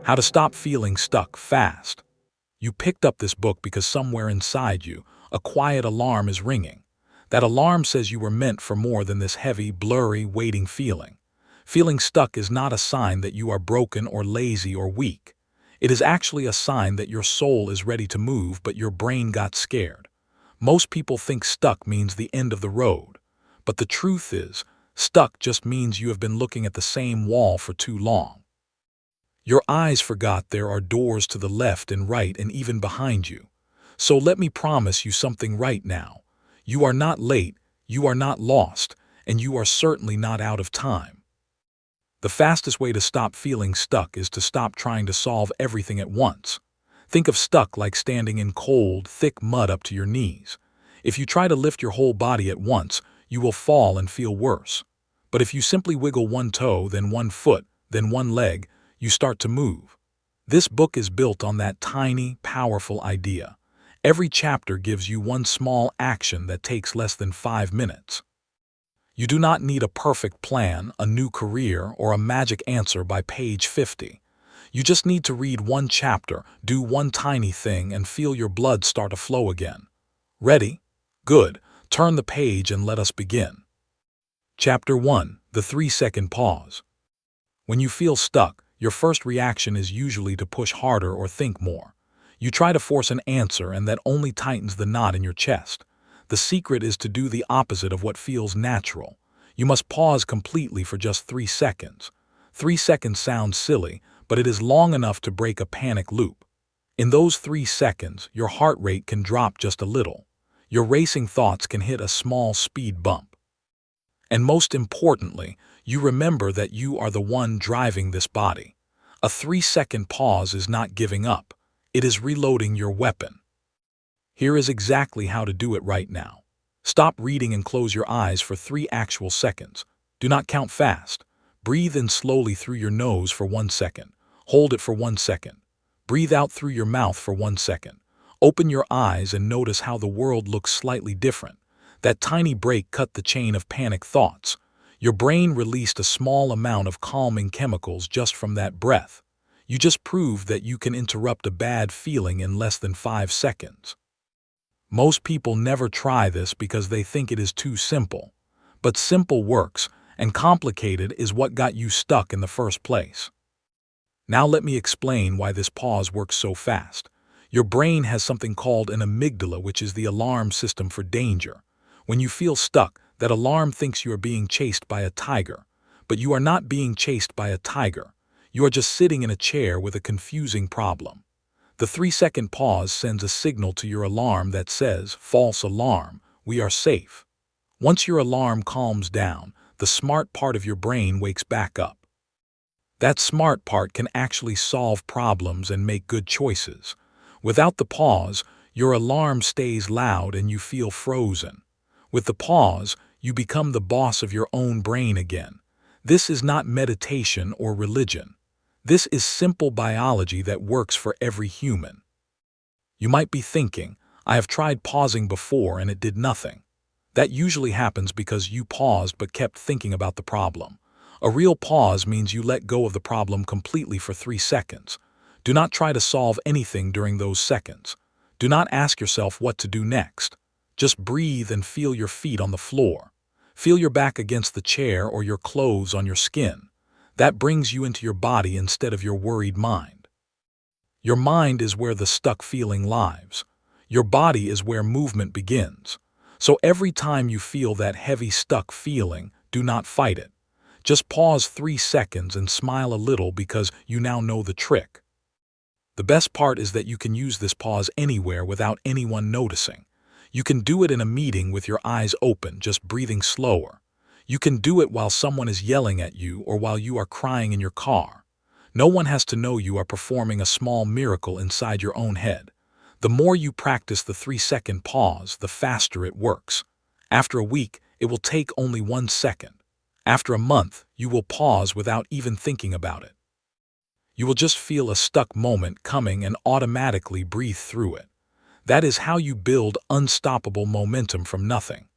How to Stop Feeling Stuck Fast. You picked up this book because somewhere inside you, a quiet alarm is ringing. That alarm says you were meant for more than this heavy, blurry, waiting feeling. Feeling stuck is not a sign that you are broken or lazy or weak. It is actually a sign that your soul is ready to move, but your brain got scared. Most people think stuck means the end of the road. But the truth is, stuck just means you have been looking at the same wall for too long. Your eyes forgot there are doors to the left and right and even behind you. So let me promise you something right now. You are not late, you are not lost, and you are certainly not out of time. The fastest way to stop feeling stuck is to stop trying to solve everything at once. Think of stuck like standing in cold, thick mud up to your knees. If you try to lift your whole body at once, you will fall and feel worse. But if you simply wiggle one toe, then one foot, then one leg, you start to move. This book is built on that tiny, powerful idea. Every chapter gives you one small action that takes less than 5 minutes. You do not need a perfect plan, a new career, or a magic answer by page 50. You just need to read one chapter, do one tiny thing, and feel your blood start to flow again. Ready? Good. Turn the page and let us begin. Chapter 1. The 3-second pause. When you feel stuck, your first reaction is usually to push harder or think more. You try to force an answer, and that only tightens the knot in your chest. The secret is to do the opposite of what feels natural. You must pause completely for just 3 seconds. 3 seconds sounds silly, but it is long enough to break a panic loop. In those 3 seconds, your heart rate can drop just a little. Your racing thoughts can hit a small speed bump. And most importantly, you remember that you are the one driving this body. A 3-second pause is not giving up. It is reloading your weapon. Here is exactly how to do it right now. Stop reading and close your eyes for 3 actual seconds. Do not count fast. Breathe in slowly through your nose for 1 second. Hold it for 1 second. Breathe out through your mouth for 1 second. Open your eyes and notice how the world looks slightly different. That tiny break cut the chain of panic thoughts. Your brain released a small amount of calming chemicals just from that breath. You just proved that you can interrupt a bad feeling in less than 5 seconds. Most people never try this because they think it is too simple. But simple works, and complicated is what got you stuck in the first place. Now let me explain why this pause works so fast. Your brain has something called an amygdala, which is the alarm system for danger. When you feel stuck, that alarm thinks you are being chased by a tiger. But you are not being chased by a tiger. You are just sitting in a chair with a confusing problem. The 3-second pause sends a signal to your alarm that says, "False alarm, we are safe." Once your alarm calms down, the smart part of your brain wakes back up. That smart part can actually solve problems and make good choices. Without the pause, your alarm stays loud and you feel frozen. With the pause, you become the boss of your own brain again. This is not meditation or religion. This is simple biology that works for every human. You might be thinking, I have tried pausing before and it did nothing. That usually happens because you paused but kept thinking about the problem. A real pause means you let go of the problem completely for 3 seconds. Do not try to solve anything during those seconds. Do not ask yourself what to do next. Just breathe and feel your feet on the floor. Feel your back against the chair or your clothes on your skin. That brings you into your body instead of your worried mind. Your mind is where the stuck feeling lives. Your body is where movement begins. So every time you feel that heavy stuck feeling, do not fight it. Just pause 3 seconds and smile a little because you now know the trick. The best part is that you can use this pause anywhere without anyone noticing. You can do it in a meeting with your eyes open, just breathing slower. You can do it while someone is yelling at you or while you are crying in your car. No one has to know you are performing a small miracle inside your own head. The more you practice the 3-second pause, the faster it works. After a week, it will take only 1 second. After a month, you will pause without even thinking about it. You will just feel a stuck moment coming and automatically breathe through it. That is how you build unstoppable momentum from nothing.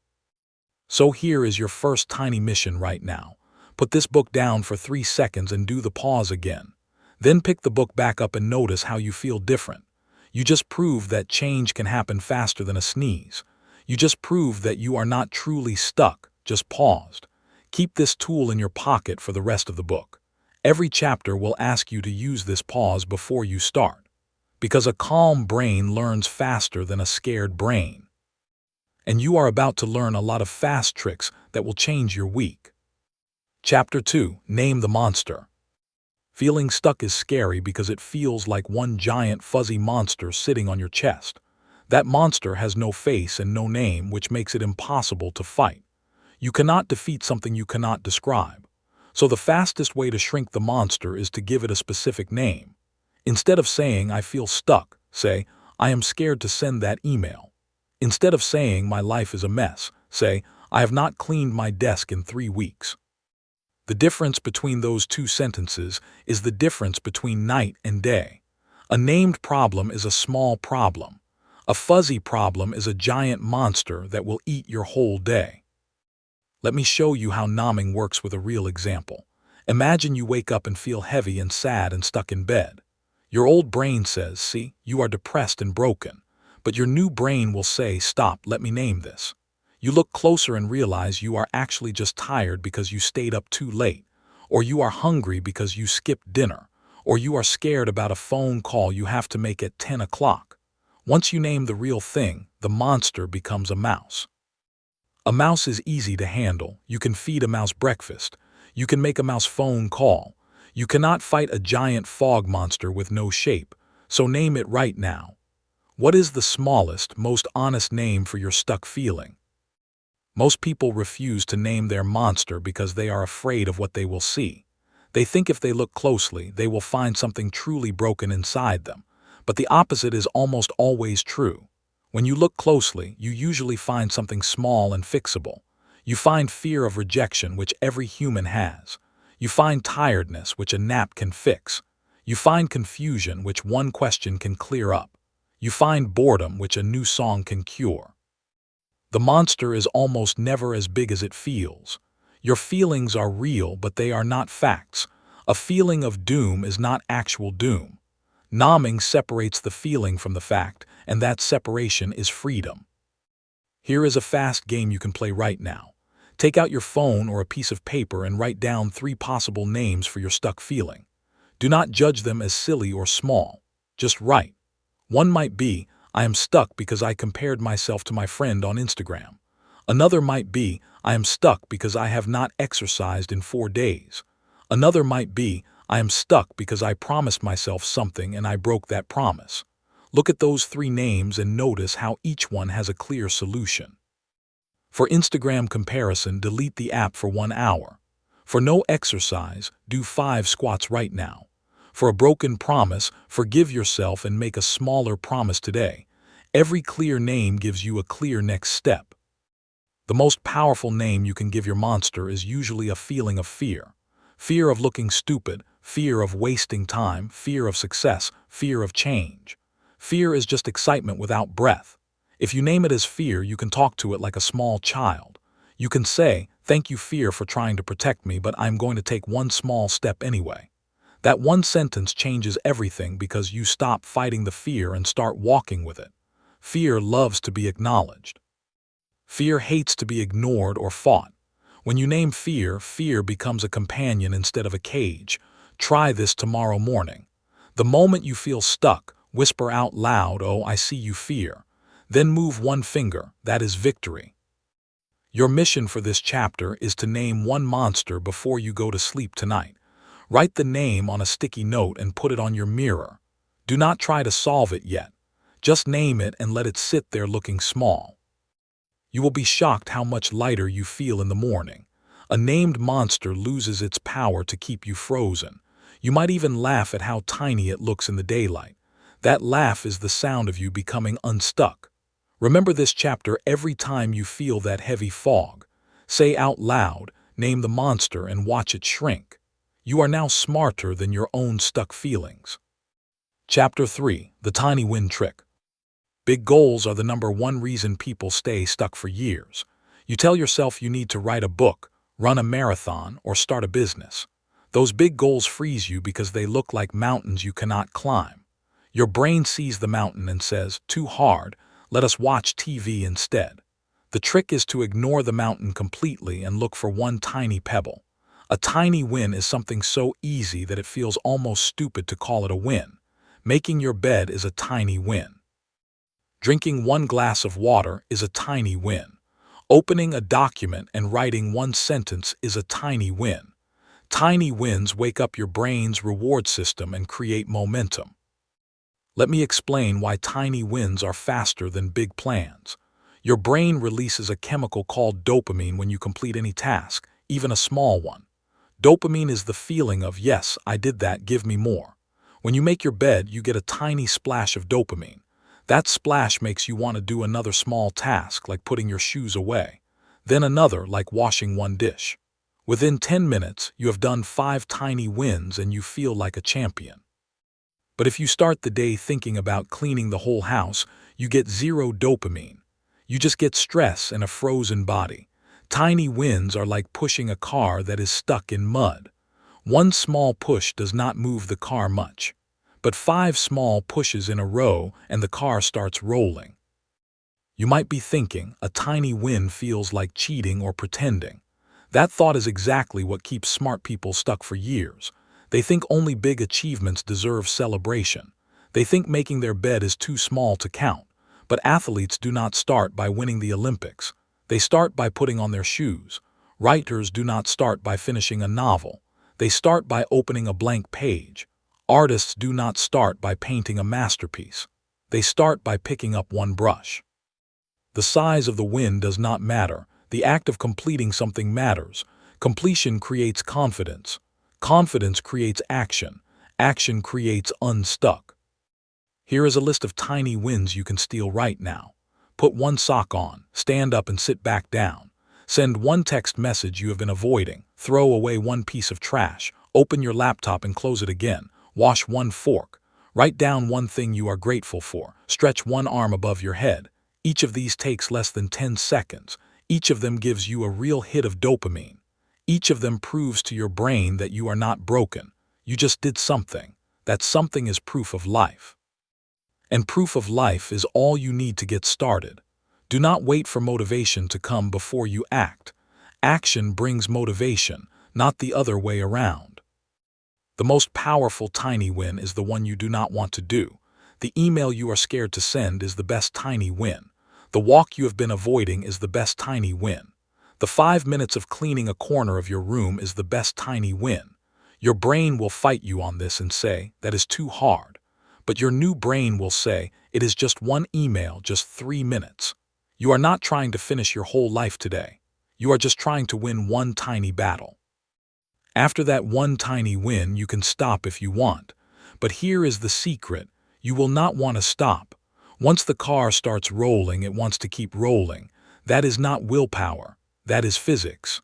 So here is your first tiny mission right now. Put this book down for 3 seconds and do the pause again. Then pick the book back up and notice how you feel different. You just proved that change can happen faster than a sneeze. You just proved that you are not truly stuck, just paused. Keep this tool in your pocket for the rest of the book. Every chapter will ask you to use this pause before you start, because a calm brain learns faster than a scared brain. And you are about to learn a lot of fast tricks that will change your week. Chapter 2. Name the monster. Feeling stuck is scary because it feels like one giant fuzzy monster sitting on your chest. That monster has no face and no name, which makes it impossible to fight. You cannot defeat something you cannot describe. So the fastest way to shrink the monster is to give it a specific name. Instead of saying, "I feel stuck," say, "I am scared to send that email." Instead of saying, "My life is a mess," say, "I have not cleaned my desk in 3 weeks." The difference between those two sentences is the difference between night and day. A named problem is a small problem. A fuzzy problem is a giant monster that will eat your whole day. Let me show you how numbing works with a real example. Imagine you wake up and feel heavy and sad and stuck in bed. Your old brain says, "See, you are depressed and broken." But your new brain will say, "Stop, let me name this." You look closer and realize you are actually just tired because you stayed up too late, or you are hungry because you skipped dinner, or you are scared about a phone call you have to make at 10 o'clock. Once you name the real thing, the monster becomes a mouse. A mouse is easy to handle. You can feed a mouse breakfast. You can make a mouse phone call. You cannot fight a giant fog monster with no shape, so name it right now. What is the smallest, most honest name for your stuck feeling? Most people refuse to name their monster because they are afraid of what they will see. They think if they look closely, they will find something truly broken inside them. But the opposite is almost always true. When you look closely, you usually find something small and fixable. You find fear of rejection, which every human has. You find tiredness, which a nap can fix. You find confusion, which one question can clear up. You find boredom, which a new song can cure. The monster is almost never as big as it feels. Your feelings are real, but they are not facts. A feeling of doom is not actual doom. Numbing separates the feeling from the fact, and that separation is freedom. Here is a fast game you can play right now. Take out your phone or a piece of paper and write down 3 possible names for your stuck feeling. Do not judge them as silly or small. Just write. One might be, "I am stuck because I compared myself to my friend on Instagram." Another might be, "I am stuck because I have not exercised in 4 days." Another might be, "I am stuck because I promised myself something and I broke that promise." Look at those 3 names and notice how each one has a clear solution. For Instagram comparison, delete the app for 1 hour. For no exercise, do 5 squats right now. For a broken promise, forgive yourself and make a smaller promise today. Every clear name gives you a clear next step. The most powerful name you can give your monster is usually a feeling of fear. Fear of looking stupid, fear of wasting time, fear of success, fear of change. Fear is just excitement without breath. If you name it as fear, you can talk to it like a small child. You can say, "Thank you, fear, for trying to protect me, but I'm going to take one small step anyway." That one sentence changes everything because you stop fighting the fear and start walking with it. Fear loves to be acknowledged. Fear hates to be ignored or fought. When you name fear, fear becomes a companion instead of a cage. Try this tomorrow morning. The moment you feel stuck, whisper out loud, "Oh, I see you, fear." Then move one finger. That is victory. Your mission for this chapter is to name one monster before you go to sleep tonight. Write the name on a sticky note and put it on your mirror. Do not try to solve it yet. Just name it and let it sit there looking small. You will be shocked how much lighter you feel in the morning. A named monster loses its power to keep you frozen. You might even laugh at how tiny it looks in the daylight. That laugh is the sound of you becoming unstuck. Remember this chapter every time you feel that heavy fog. Say out loud, name the monster, and watch it shrink. You are now smarter than your own stuck feelings. Chapter 3. The Tiny Win Trick. Big goals are the #1 reason people stay stuck for years. You tell yourself you need to write a book, run a marathon, or start a business. Those big goals freeze you because they look like mountains you cannot climb. Your brain sees the mountain and says, "Too hard, let us watch TV instead." The trick is to ignore the mountain completely and look for one tiny pebble. A tiny win is something so easy that it feels almost stupid to call it a win. Making your bed is a tiny win. Drinking one glass of water is a tiny win. Opening a document and writing one sentence is a tiny win. Tiny wins wake up your brain's reward system and create momentum. Let me explain why tiny wins are faster than big plans. Your brain releases a chemical called dopamine when you complete any task, even a small one. Dopamine is the feeling of, "Yes, I did that, give me more." When you make your bed, you get a tiny splash of dopamine. That splash makes you want to do another small task, like putting your shoes away. Then another, like washing one dish. Within 10 minutes, you have done 5 tiny wins and you feel like a champion. But if you start the day thinking about cleaning the whole house, you get zero dopamine. You just get stress and a frozen body. Tiny wins are like pushing a car that is stuck in mud. One small push does not move the car much. But 5 small pushes in a row and the car starts rolling. You might be thinking, a tiny win feels like cheating or pretending. That thought is exactly what keeps smart people stuck for years. They think only big achievements deserve celebration. They think making their bed is too small to count. But athletes do not start by winning the Olympics. They start by putting on their shoes. Writers do not start by finishing a novel. They start by opening a blank page. Artists do not start by painting a masterpiece. They start by picking up one brush. The size of the win does not matter. The act of completing something matters. Completion creates confidence. Confidence creates action. Action creates unstuck. Here is a list of tiny wins you can steal right now. Put one sock on, stand up and sit back down. Send one text message you have been avoiding. Throw away one piece of trash. Open your laptop and close it again. Wash one fork. Write down one thing you are grateful for. Stretch one arm above your head. Each of these takes less than 10 seconds. Each of them gives you a real hit of dopamine. Each of them proves to your brain that you are not broken. You just did something. That something is proof of life. And proof of life is all you need to get started. Do not wait for motivation to come before you act. Action brings motivation, not the other way around. The most powerful tiny win is the one you do not want to do. The email you are scared to send is the best tiny win. The walk you have been avoiding is the best tiny win. The 5 minutes of cleaning a corner of your room is the best tiny win. Your brain will fight you on this and say, "That is too hard." But your new brain will say, "It is just one email, just 3 minutes." You are not trying to finish your whole life today. You are just trying to win one tiny battle. After that one tiny win, you can stop if you want. But here is the secret. You will not want to stop. Once the car starts rolling, it wants to keep rolling. That is not willpower. That is physics.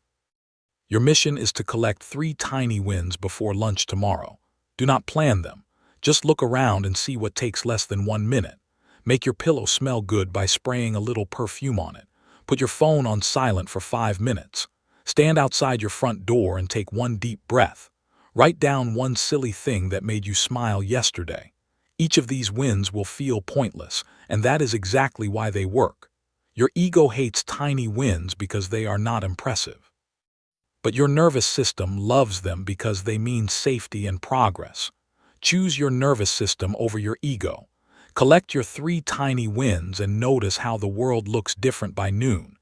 Your mission is to collect 3 tiny wins before lunch tomorrow. Do not plan them. Just look around and see what takes less than 1 minute. Make your pillow smell good by spraying a little perfume on it. Put your phone on silent for 5 minutes. Stand outside your front door and take one deep breath. Write down one silly thing that made you smile yesterday. Each of these wins will feel pointless, and that is exactly why they work. Your ego hates tiny wins because they are not impressive. But your nervous system loves them because they mean safety and progress. Choose your nervous system over your ego. Collect your 3 tiny wins and notice how the world looks different by noon.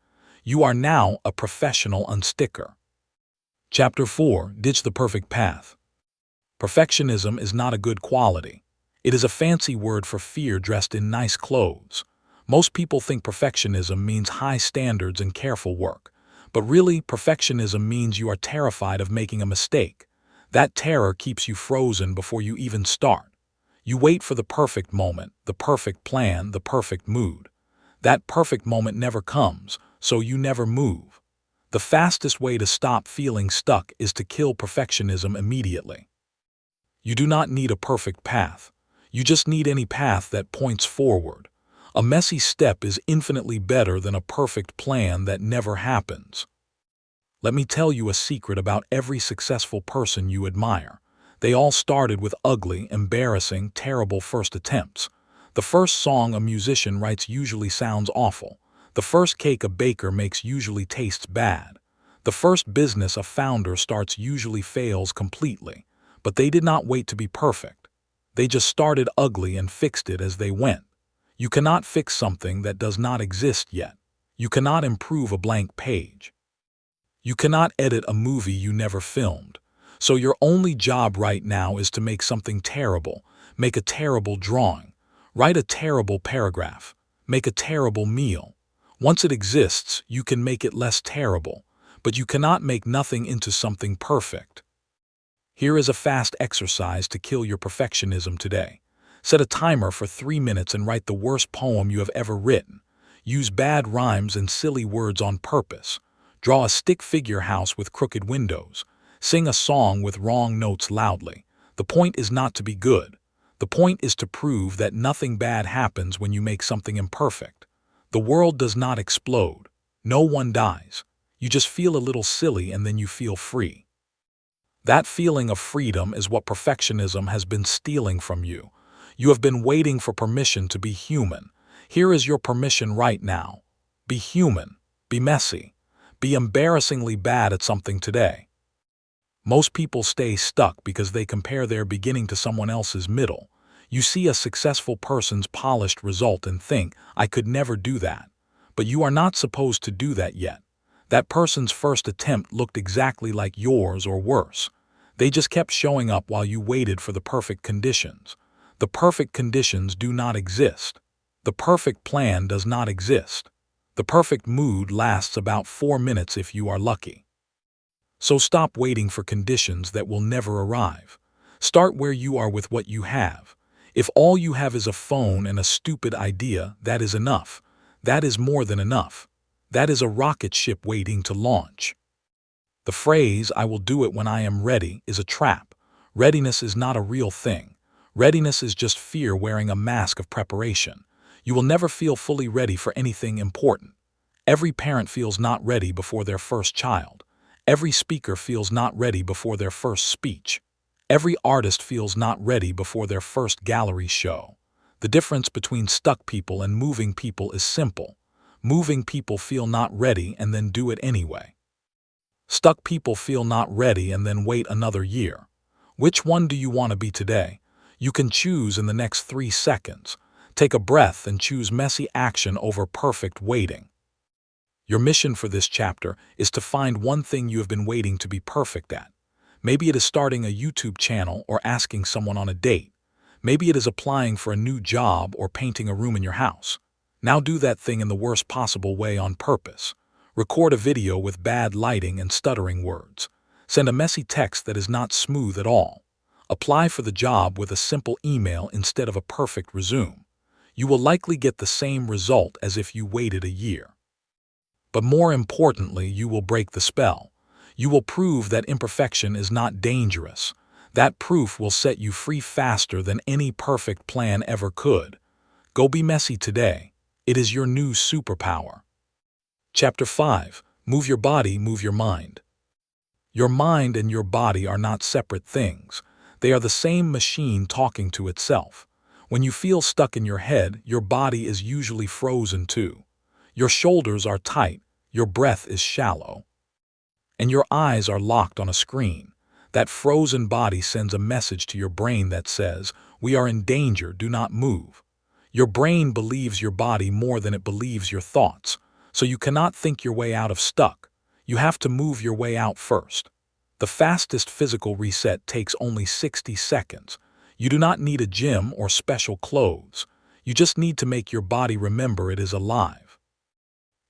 You are now a professional unsticker. Chapter 4. Ditch the perfect path. Perfectionism is not a good quality. It is a fancy word for fear dressed in nice clothes. Most people think perfectionism means high standards and careful work. But really, perfectionism means you are terrified of making a mistake. That terror keeps you frozen before you even start. You wait for the perfect moment, the perfect plan, the perfect mood. That perfect moment never comes, so you never move. The fastest way to stop feeling stuck is to kill perfectionism immediately. You do not need a perfect path. You just need any path that points forward. A messy step is infinitely better than a perfect plan that never happens. Let me tell you a secret about every successful person you admire. They all started with ugly, embarrassing, terrible first attempts. The first song a musician writes usually sounds awful. The first cake a baker makes usually tastes bad. The first business a founder starts usually fails completely. But they did not wait to be perfect. They just started ugly and fixed it as they went. You cannot fix something that does not exist yet. You cannot improve a blank page. You cannot edit a movie you never filmed. So your only job right now is to make something terrible, make a terrible drawing, write a terrible paragraph, make a terrible meal. Once it exists, you can make it less terrible, but you cannot make nothing into something perfect. Here is a fast exercise to kill your perfectionism today. Set a timer for 3 minutes and write the worst poem you have ever written. Use bad rhymes and silly words on purpose. Draw a stick figure house with crooked windows. Sing a song with wrong notes loudly. The point is not to be good. The point is to prove that nothing bad happens when you make something imperfect. The world does not explode. No one dies. You just feel a little silly and then you feel free. That feeling of freedom is what perfectionism has been stealing from you. You have been waiting for permission to be human. Here is your permission right now. Be human. Be messy. Be embarrassingly bad at something today. Most people stay stuck because they compare their beginning to someone else's middle. You see a successful person's polished result and think, I could never do that. But you are not supposed to do that yet. That person's first attempt looked exactly like yours or worse. They just kept showing up while you waited for the perfect conditions. The perfect conditions do not exist. The perfect plan does not exist. The perfect mood lasts about 4 minutes if you are lucky. So stop waiting for conditions that will never arrive. Start where you are with what you have. If all you have is a phone and a stupid idea, that is enough. That is more than enough. That is a rocket ship waiting to launch. The phrase, I will do it when I am ready, is a trap. Readiness is not a real thing. Readiness is just fear wearing a mask of preparation. You will never feel fully ready for anything important. Every parent feels not ready before their first child. Every speaker feels not ready before their first speech. Every artist feels not ready before their first gallery show. The difference between stuck people and moving people is simple. Moving people feel not ready and then do it anyway. Stuck people feel not ready and then wait another year. Which one do you want to be today? You can choose in the next 3 seconds. Take a breath and choose messy action over perfect waiting. Your mission for this chapter is to find one thing you have been waiting to be perfect at. Maybe it is starting a YouTube channel or asking someone on a date. Maybe it is applying for a new job or painting a room in your house. Now do that thing in the worst possible way on purpose. Record a video with bad lighting and stuttering words. Send a messy text that is not smooth at all. Apply for the job with a simple email instead of a perfect resume. You will likely get the same result as if you waited a year. But more importantly, you will break the spell. You will prove that imperfection is not dangerous. That proof will set you free faster than any perfect plan ever could. Go be messy today. It is your new superpower. Chapter 5. Move your body, move your mind. Your mind and your body are not separate things. They are the same machine talking to itself. When you feel stuck in your head, your body is usually frozen too. Your shoulders are tight, your breath is shallow, and your eyes are locked on a screen. That frozen body sends a message to your brain that says, we are in danger, do not move. Your brain believes your body more than it believes your thoughts, so you cannot think your way out of stuck. You have to move your way out first. The fastest physical reset takes only 60 seconds. You do not need a gym or special clothes. You just need to make your body remember it is alive.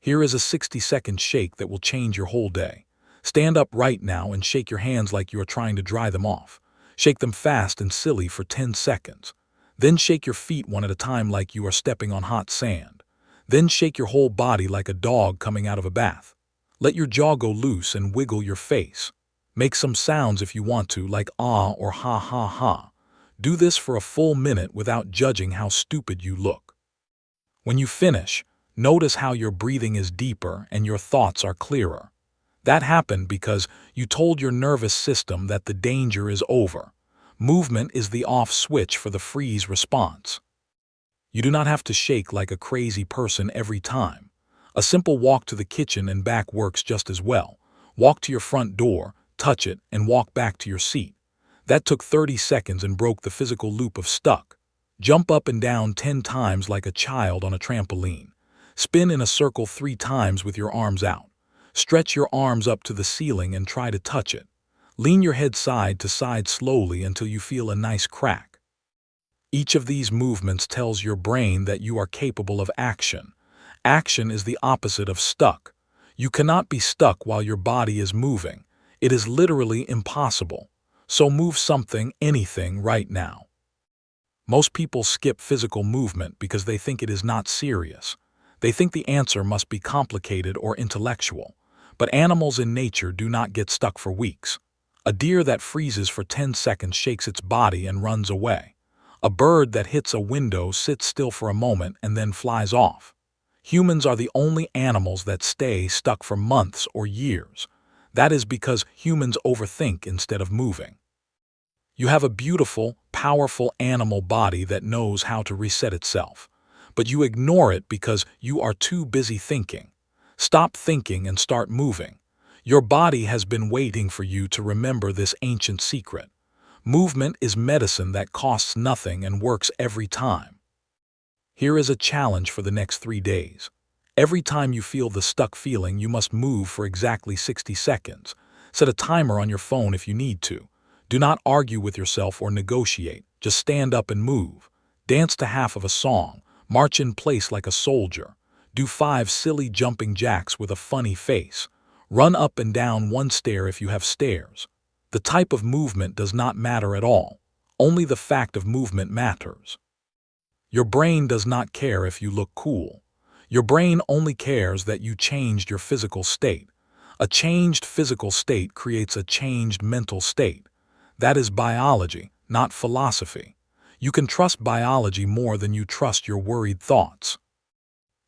Here is a 60-second shake that will change your whole day. Stand up right now and shake your hands like you are trying to dry them off. Shake them fast and silly for 10 seconds. Then shake your feet one at a time like you are stepping on hot sand. Then shake your whole body like a dog coming out of a bath. Let your jaw go loose and wiggle your face. Make some sounds if you want to, like ah or ha ha ha. Do this for a full minute without judging how stupid you look. When you finish, notice how your breathing is deeper and your thoughts are clearer. That happened because you told your nervous system that the danger is over. Movement is the off switch for the freeze response. You do not have to shake like a crazy person every time. A simple walk to the kitchen and back works just as well. Walk to your front door, touch it, and walk back to your seat. That took 30 seconds and broke the physical loop of stuck. Jump up and down 10 times like a child on a trampoline. Spin in a circle 3 times with your arms out. Stretch your arms up to the ceiling and try to touch it. Lean your head side to side slowly until you feel a nice crack. Each of these movements tells your brain that you are capable of action. Action is the opposite of stuck. You cannot be stuck while your body is moving. It is literally impossible. So move something, anything, right now. Most people skip physical movement because they think it is not serious. They think the answer must be complicated or intellectual. But animals in nature do not get stuck for weeks. A deer that freezes for 10 seconds shakes its body and runs away. A bird that hits a window sits still for a moment and then flies off. Humans are the only animals that stay stuck for months or years. That is because humans overthink instead of moving. You have a beautiful, powerful animal body that knows how to reset itself. But you ignore it because you are too busy thinking. Stop thinking and start moving. Your body has been waiting for you to remember this ancient secret. Movement is medicine that costs nothing and works every time. Here is a challenge for the next 3 days. Every time you feel the stuck feeling, you must move for exactly 60 seconds. Set a timer on your phone if you need to. Do not argue with yourself or negotiate. Just stand up and move. Dance to half of a song. March in place like a soldier. Do 5 silly jumping jacks with a funny face. Run up and down 1 stair if you have stairs. The type of movement does not matter at all. Only the fact of movement matters. Your brain does not care if you look cool. Your brain only cares that you changed your physical state. A changed physical state creates a changed mental state. That is biology, not philosophy. You can trust biology more than you trust your worried thoughts.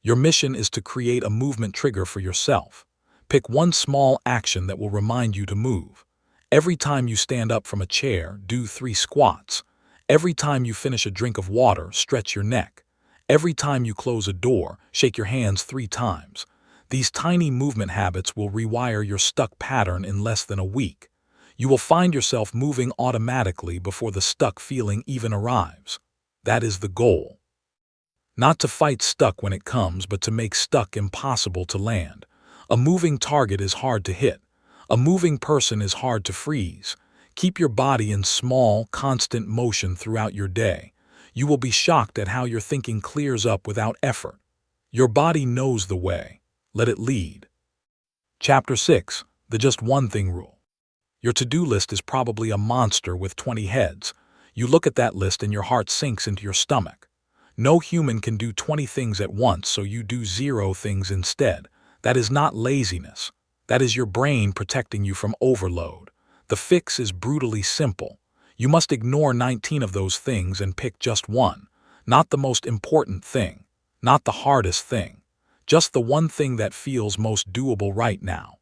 Your mission is to create a movement trigger for yourself. Pick one small action that will remind you to move. Every time you stand up from a chair, do 3 squats. Every time you finish a drink of water, stretch your neck. Every time you close a door, shake your hands 3 times. These tiny movement habits will rewire your stuck pattern in less than a week. You will find yourself moving automatically before the stuck feeling even arrives. That is the goal. Not to fight stuck when it comes, but to make stuck impossible to land. A moving target is hard to hit. A moving person is hard to freeze. Keep your body in small, constant motion throughout your day. You will be shocked at how your thinking clears up without effort. Your body knows the way. Let it lead. Chapter 6. The Just One Thing Rule. Your to-do list is probably a monster with 20 heads. You look at that list and your heart sinks into your stomach. No human can do 20 things at once, so you do 0 things instead. That is not laziness. That is your brain protecting you from overload. The fix is brutally simple. You must ignore 19 of those things and pick just one. Not the most important thing. Not the hardest thing. Just the one thing that feels most doable right now.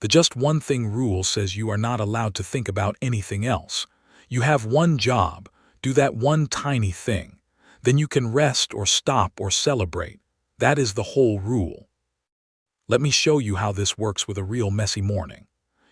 The just one thing rule says you are not allowed to think about anything else. You have one job. Do that one tiny thing. Then you can rest or stop or celebrate. That is the whole rule. Let me show you how this works with a real messy morning.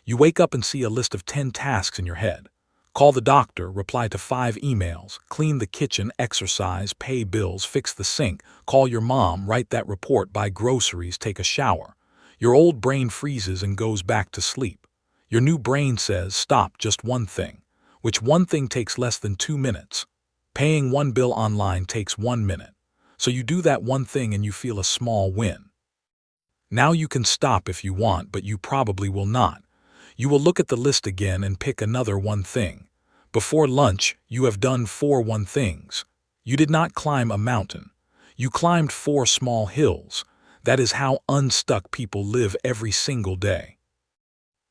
You wake up and see a list of 10 tasks in your head. Call the doctor, reply to 5 emails, clean the kitchen, exercise, pay bills, fix the sink, call your mom, write that report, buy groceries, take a shower. Your old brain freezes and goes back to sleep. Your new brain says, stop, just one thing. Which one thing takes less than 2 minutes? Paying 1 bill online takes 1 minute. So you do that one thing and you feel a small win. Now you can stop if you want, but you probably will not. You will look at the list again and pick another one thing. Before lunch, you have done 4 one things. You did not climb a mountain. You climbed 4 small hills. That is how unstuck people live every single day.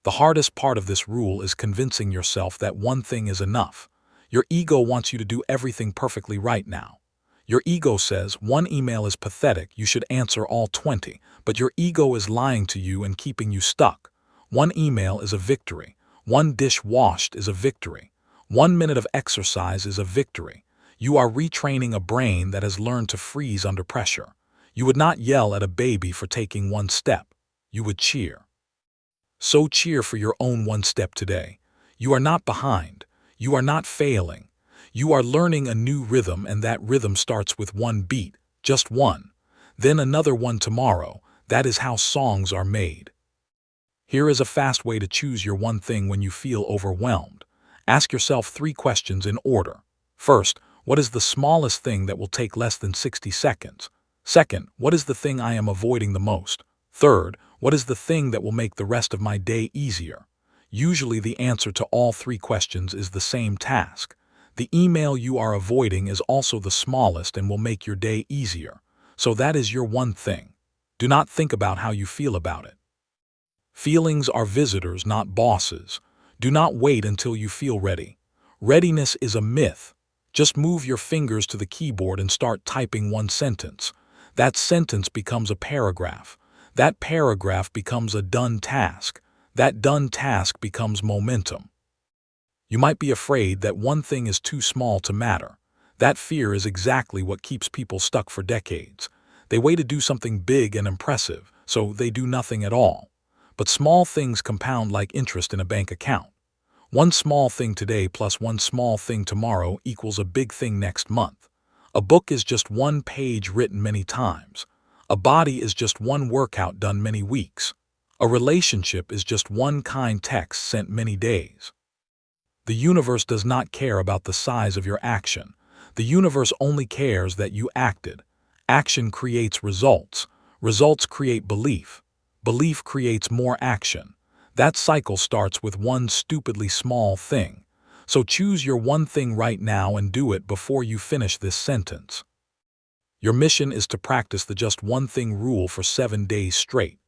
The hardest part of this rule is convincing yourself that one thing is enough. Your ego wants you to do everything perfectly right now. Your ego says one email is pathetic, you should answer all 20, but your ego is lying to you and keeping you stuck. One email is a victory. One dish washed is a victory. 1 minute of exercise is a victory. You are retraining a brain that has learned to freeze under pressure. You would not yell at a baby for taking one step. You would cheer. So cheer for your own one step today. You are not behind. You are not failing. You are learning a new rhythm, and that rhythm starts with one beat, just one. Then another one tomorrow. That is how songs are made. Here is a fast way to choose your one thing when you feel overwhelmed. Ask yourself 3 questions in order. First, what is the smallest thing that will take less than 60 seconds? Second, what is the thing I am avoiding the most? Third, what is the thing that will make the rest of my day easier? Usually the answer to all 3 questions is the same task. The email you are avoiding is also the smallest and will make your day easier. So that is your one thing. Do not think about how you feel about it. Feelings are visitors, not bosses. Do not wait until you feel ready. Readiness is a myth. Just move your fingers to the keyboard and start typing one sentence. That sentence becomes a paragraph. That paragraph becomes a done task. That done task becomes momentum. You might be afraid that one thing is too small to matter. That fear is exactly what keeps people stuck for decades. They wait to do something big and impressive, so they do nothing at all. But small things compound like interest in a bank account. One small thing today plus one small thing tomorrow equals a big thing next month. A book is just one page written many times. A body is just one workout done many weeks. A relationship is just one kind text sent many days. The universe does not care about the size of your action. The universe only cares that you acted. Action creates results. Results create belief. Belief creates more action. That cycle starts with one stupidly small thing. So choose your one thing right now and do it before you finish this sentence. Your mission is to practice the just one thing rule for 7 days straight.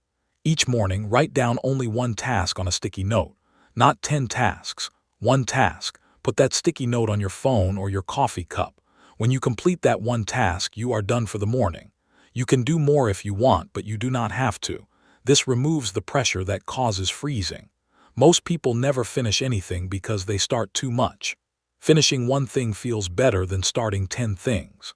Each morning, write down only one task on a sticky note. Not 10 tasks. One task. Put that sticky note on your phone or your coffee cup. When you complete that one task, you are done for the morning. You can do more if you want, but you do not have to. This removes the pressure that causes freezing. Most people never finish anything because they start too much. Finishing one thing feels better than starting 10 things.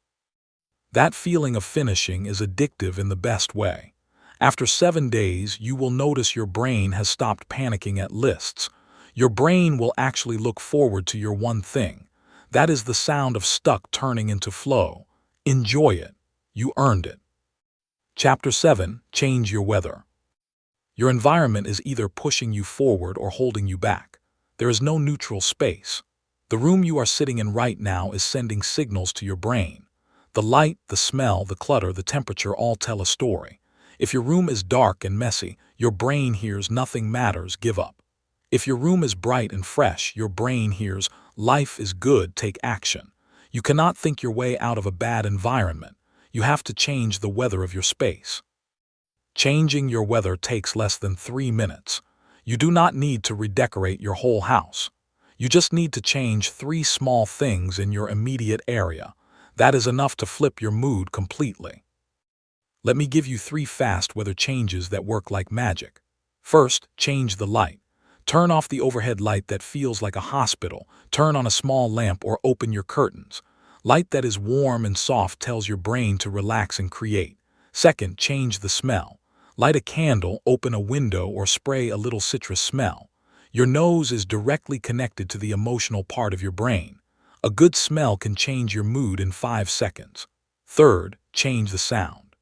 That feeling of finishing is addictive in the best way. After 7 days, you will notice your brain has stopped panicking at lists. Your brain will actually look forward to your one thing. That is the sound of stuck turning into flow. Enjoy it. You earned it. Chapter 7. Change your weather. Your environment is either pushing you forward or holding you back. There is no neutral space. The room you are sitting in right now is sending signals to your brain. The light, the smell, the clutter, the temperature all tell a story. If your room is dark and messy, your brain hears nothing matters, give up. If your room is bright and fresh, your brain hears life is good, take action. You cannot think your way out of a bad environment. You have to change the weather of your space. Changing your weather takes less than 3 minutes. You do not need to redecorate your whole house. You just need to change 3 small things in your immediate area. That is enough to flip your mood completely. Let me give you 3 fast weather changes that work like magic. First, change the light. Turn off the overhead light that feels like a hospital. Turn on a small lamp or open your curtains. Light that is warm and soft tells your brain to relax and create. Second, change the smell. Light a candle, open a window, or spray a little citrus smell. Your nose is directly connected to the emotional part of your brain. A good smell can change your mood in 5 seconds. Third, change the sound.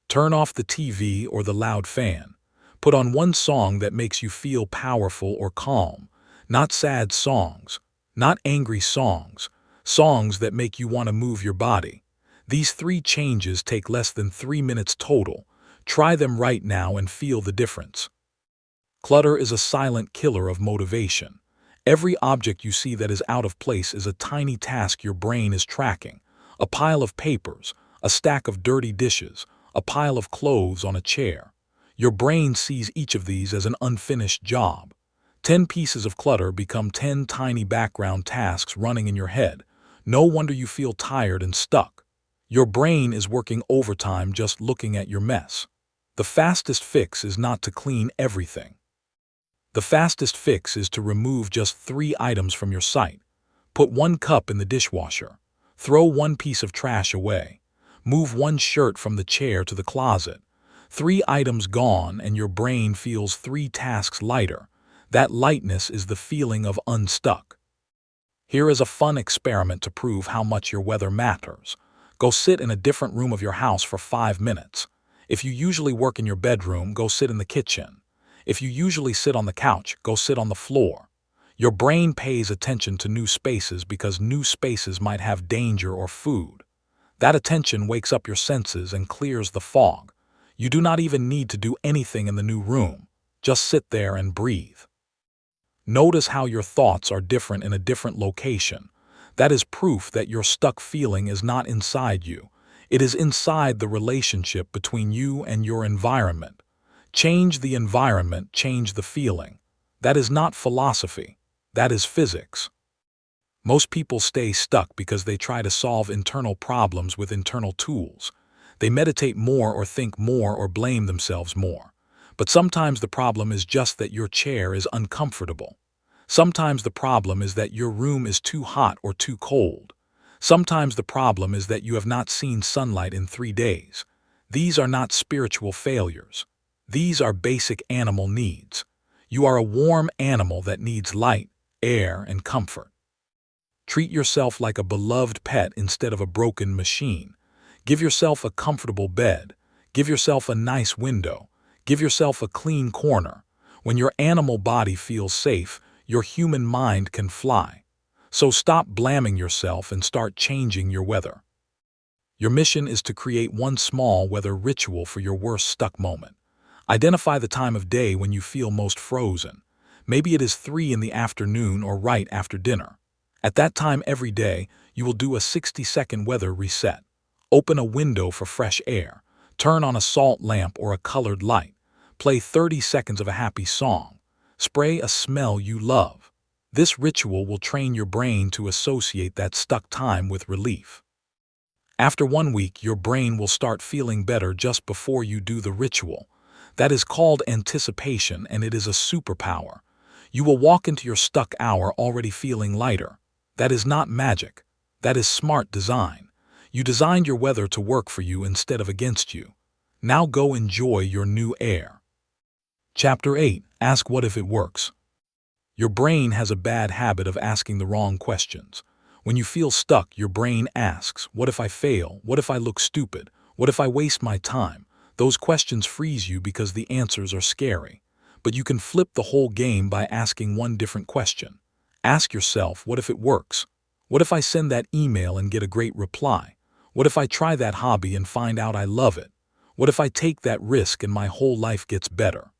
Turn off the TV or the loud fan. Put on one song that makes you feel powerful or calm. Not sad songs, not angry songs, songs that make you want to move your body. These 3 changes take less than 3 minutes total. Try them right now and feel the difference. Clutter is a silent killer of motivation. Every object you see that is out of place is a tiny task your brain is tracking. A pile of papers, a stack of dirty dishes, a pile of clothes on a chair. Your brain sees each of these as an unfinished job. 10 pieces of clutter become 10 tiny background tasks running in your head. No wonder you feel tired and stuck. Your brain is working overtime just looking at your mess. The fastest fix is not to clean everything. The fastest fix is to remove just 3 items from your sight. Put 1 cup in the dishwasher. Throw 1 piece of trash away. Move 1 shirt from the chair to the closet. 3 items gone and your brain feels 3 tasks lighter. That lightness is the feeling of unstuck. Here is a fun experiment to prove how much your weather matters. Go sit in a different room of your house for 5 minutes. If you usually work in your bedroom, go sit in the kitchen. If you usually sit on the couch, go sit on the floor. Your brain pays attention to new spaces because new spaces might have danger or food. That attention wakes up your senses and clears the fog. You do not even need to do anything in the new room. Just sit there and breathe. Notice how your thoughts are different in a different location. That is proof that your stuck feeling is not inside you. It is inside the relationship between you and your environment. Change the environment, change the feeling. That is not philosophy. That is physics. Most people stay stuck because they try to solve internal problems with internal tools. They meditate more or think more or blame themselves more. But sometimes the problem is just that your chair is uncomfortable. Sometimes the problem is that your room is too hot or too cold. Sometimes the problem is that you have not seen sunlight in 3 days. These are not spiritual failures. These are basic animal needs. You are a warm animal that needs light, air, and comfort. Treat yourself like a beloved pet instead of a broken machine. Give yourself a comfortable bed. Give yourself a nice window. Give yourself a clean corner. When your animal body feels safe, your human mind can fly. So stop blaming yourself and start changing your weather. Your mission is to create one small weather ritual for your worst stuck moment. Identify the time of day when you feel most frozen. Maybe it is 3 in the afternoon or right after dinner. At that time every day, you will do a 60-second weather reset. Open a window for fresh air. Turn on a salt lamp or a colored light. Play 30 seconds of a happy song. Spray a smell you love. This ritual will train your brain to associate that stuck time with relief. After 1 week, your brain will start feeling better just before you do the ritual. That is called anticipation, and it is a superpower. You will walk into your stuck hour already feeling lighter. That is not magic. That is smart design. You designed your weather to work for you instead of against you. Now go enjoy your new air. Chapter 8. Ask what if it works. Your brain has a bad habit of asking the wrong questions. When you feel stuck, your brain asks, what if I fail? What if I look stupid? What if I waste my time? Those questions freeze you because the answers are scary. But you can flip the whole game by asking one different question. Ask yourself, what if it works? What if I send that email and get a great reply? What if I try that hobby and find out I love it? What if I take that risk and my whole life gets better?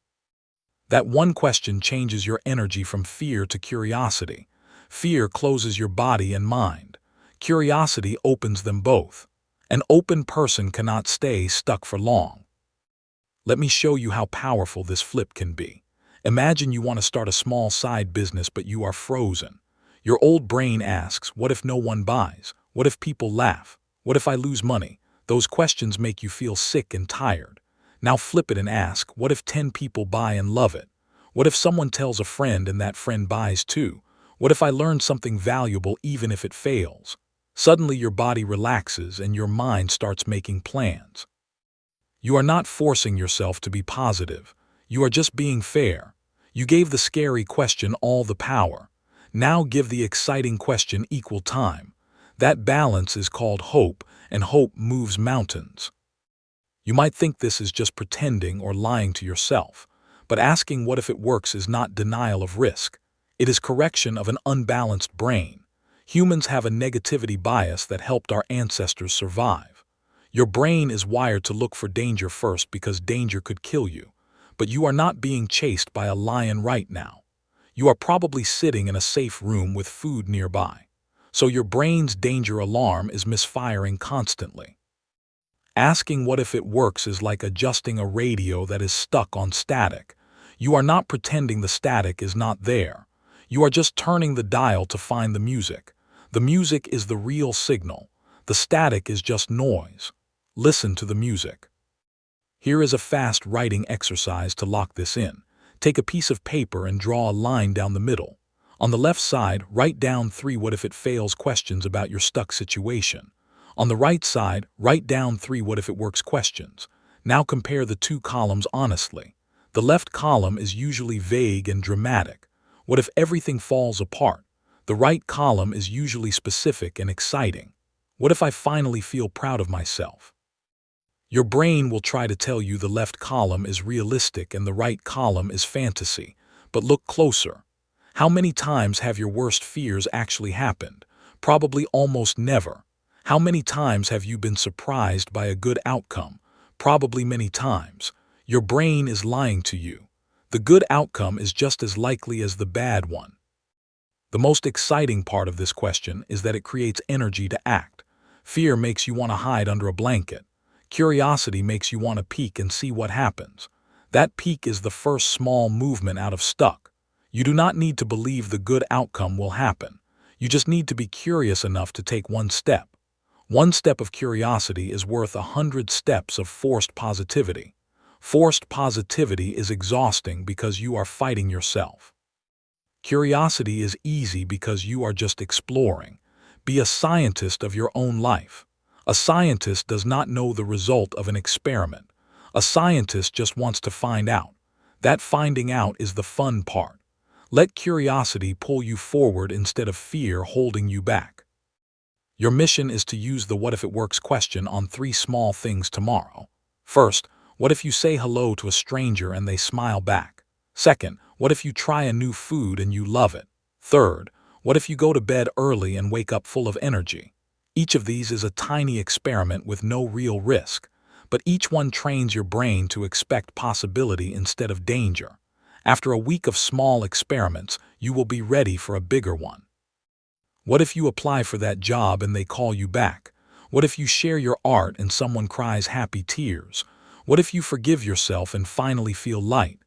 That one question changes your energy from fear to curiosity. Fear closes your body and mind. Curiosity opens them both. An open person cannot stay stuck for long. Let me show you how powerful this flip can be. Imagine you want to start a small side business, but you are frozen. Your old brain asks, what if no one buys? What if people laugh? What if I lose money? Those questions make you feel sick and tired. Now flip it and ask, what if 10 people buy and love it? What if someone tells a friend and that friend buys too? What if I learn something valuable even if it fails? Suddenly your body relaxes and your mind starts making plans. You are not forcing yourself to be positive. You are just being fair. You gave the scary question all the power. Now give the exciting question equal time. That balance is called hope, and hope moves mountains. You might think this is just pretending or lying to yourself, but asking what if it works is not denial of risk. It is correction of an unbalanced brain. Humans have a negativity bias that helped our ancestors survive. Your brain is wired to look for danger first because danger could kill you. But you are not being chased by a lion right now. You are probably sitting in a safe room with food nearby. So your brain's danger alarm is misfiring constantly. Asking what if it works is like adjusting a radio that is stuck on static. You are not pretending the static is not there. You are just turning the dial to find the music. The music is the real signal. The static is just noise. Listen to the music. Here is a fast writing exercise to lock this in. Take a piece of paper and draw a line down the middle. On the left side, write down 3 what if it fails questions about your stuck situation. On the right side, write down 3 what if it works questions. Now compare the 2 columns honestly. The left column is usually vague and dramatic. What if everything falls apart? The right column is usually specific and exciting. What if I finally feel proud of myself? Your brain will try to tell you the left column is realistic and the right column is fantasy. But look closer. How many times have your worst fears actually happened? Probably almost never. How many times have you been surprised by a good outcome? Probably many times. Your brain is lying to you. The good outcome is just as likely as the bad one. The most exciting part of this question is that it creates energy to act. Fear makes you want to hide under a blanket. Curiosity makes you want to peek and see what happens. That peek is the first small movement out of stuck. You do not need to believe the good outcome will happen. You just need to be curious enough to take one step. One step of curiosity is worth 100 steps of forced positivity. Forced positivity is exhausting because you are fighting yourself. Curiosity is easy because you are just exploring. Be a scientist of your own life. A scientist does not know the result of an experiment. A scientist just wants to find out. That finding out is the fun part. Let curiosity pull you forward instead of fear holding you back. Your mission is to use the what if it works question on 3 small things tomorrow. First, what if you say hello to a stranger and they smile back? Second, what if you try a new food and you love it? Third, what if you go to bed early and wake up full of energy? Each of these is a tiny experiment with no real risk, but each one trains your brain to expect possibility instead of danger. After a week of small experiments, you will be ready for a bigger one. What if you apply for that job and they call you back? What if you share your art and someone cries happy tears? What if you forgive yourself and finally feel light?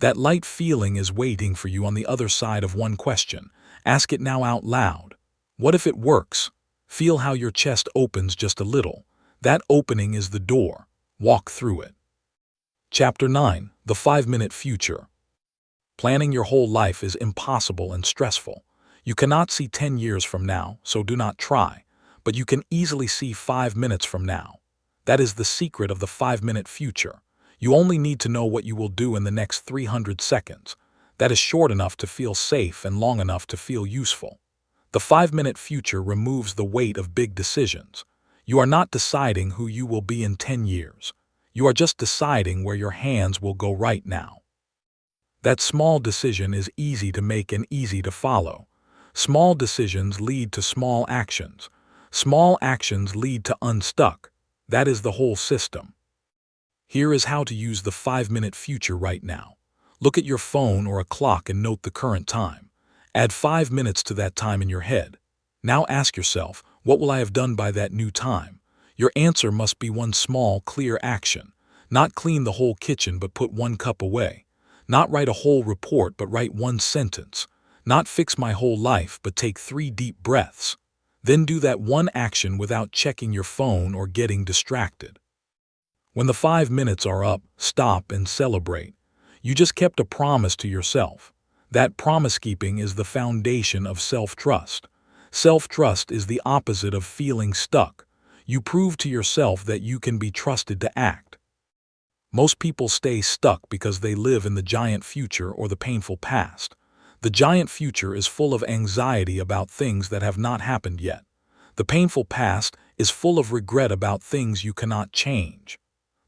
That light feeling is waiting for you on the other side of one question. Ask it now out loud. What if it works? Feel how your chest opens just a little. That opening is the door. Walk through it. Chapter 9. The 5-Minute Future. Planning your whole life is impossible and stressful. You cannot see 10 years from now, so do not try. But you can easily see 5 minutes from now. That is the secret of the 5-minute future. You only need to know what you will do in the next 300 seconds. That is short enough to feel safe and long enough to feel useful. The 5-minute future removes the weight of big decisions. You are not deciding who you will be in 10 years. You are just deciding where your hands will go right now. That small decision is easy to make and easy to follow. Small decisions lead to small actions. Small actions lead to unstuck. That is the whole system. Here is how to use the 5-minute future right now. Look at your phone or a clock and note the current time. Add 5 minutes to that time in your head. Now ask yourself, what will I have done by that new time? Your answer must be one small, clear action. Not clean the whole kitchen but put 1 cup away. Not write a whole report but write 1 sentence. Not fix my whole life but take 3 deep breaths. Then do that one action without checking your phone or getting distracted. When the 5 minutes are up, stop and celebrate. You just kept a promise to yourself. That promise-keeping is the foundation of self-trust. Self-trust is the opposite of feeling stuck. You prove to yourself that you can be trusted to act. Most people stay stuck because they live in the giant future or the painful past. The giant future is full of anxiety about things that have not happened yet. The painful past is full of regret about things you cannot change.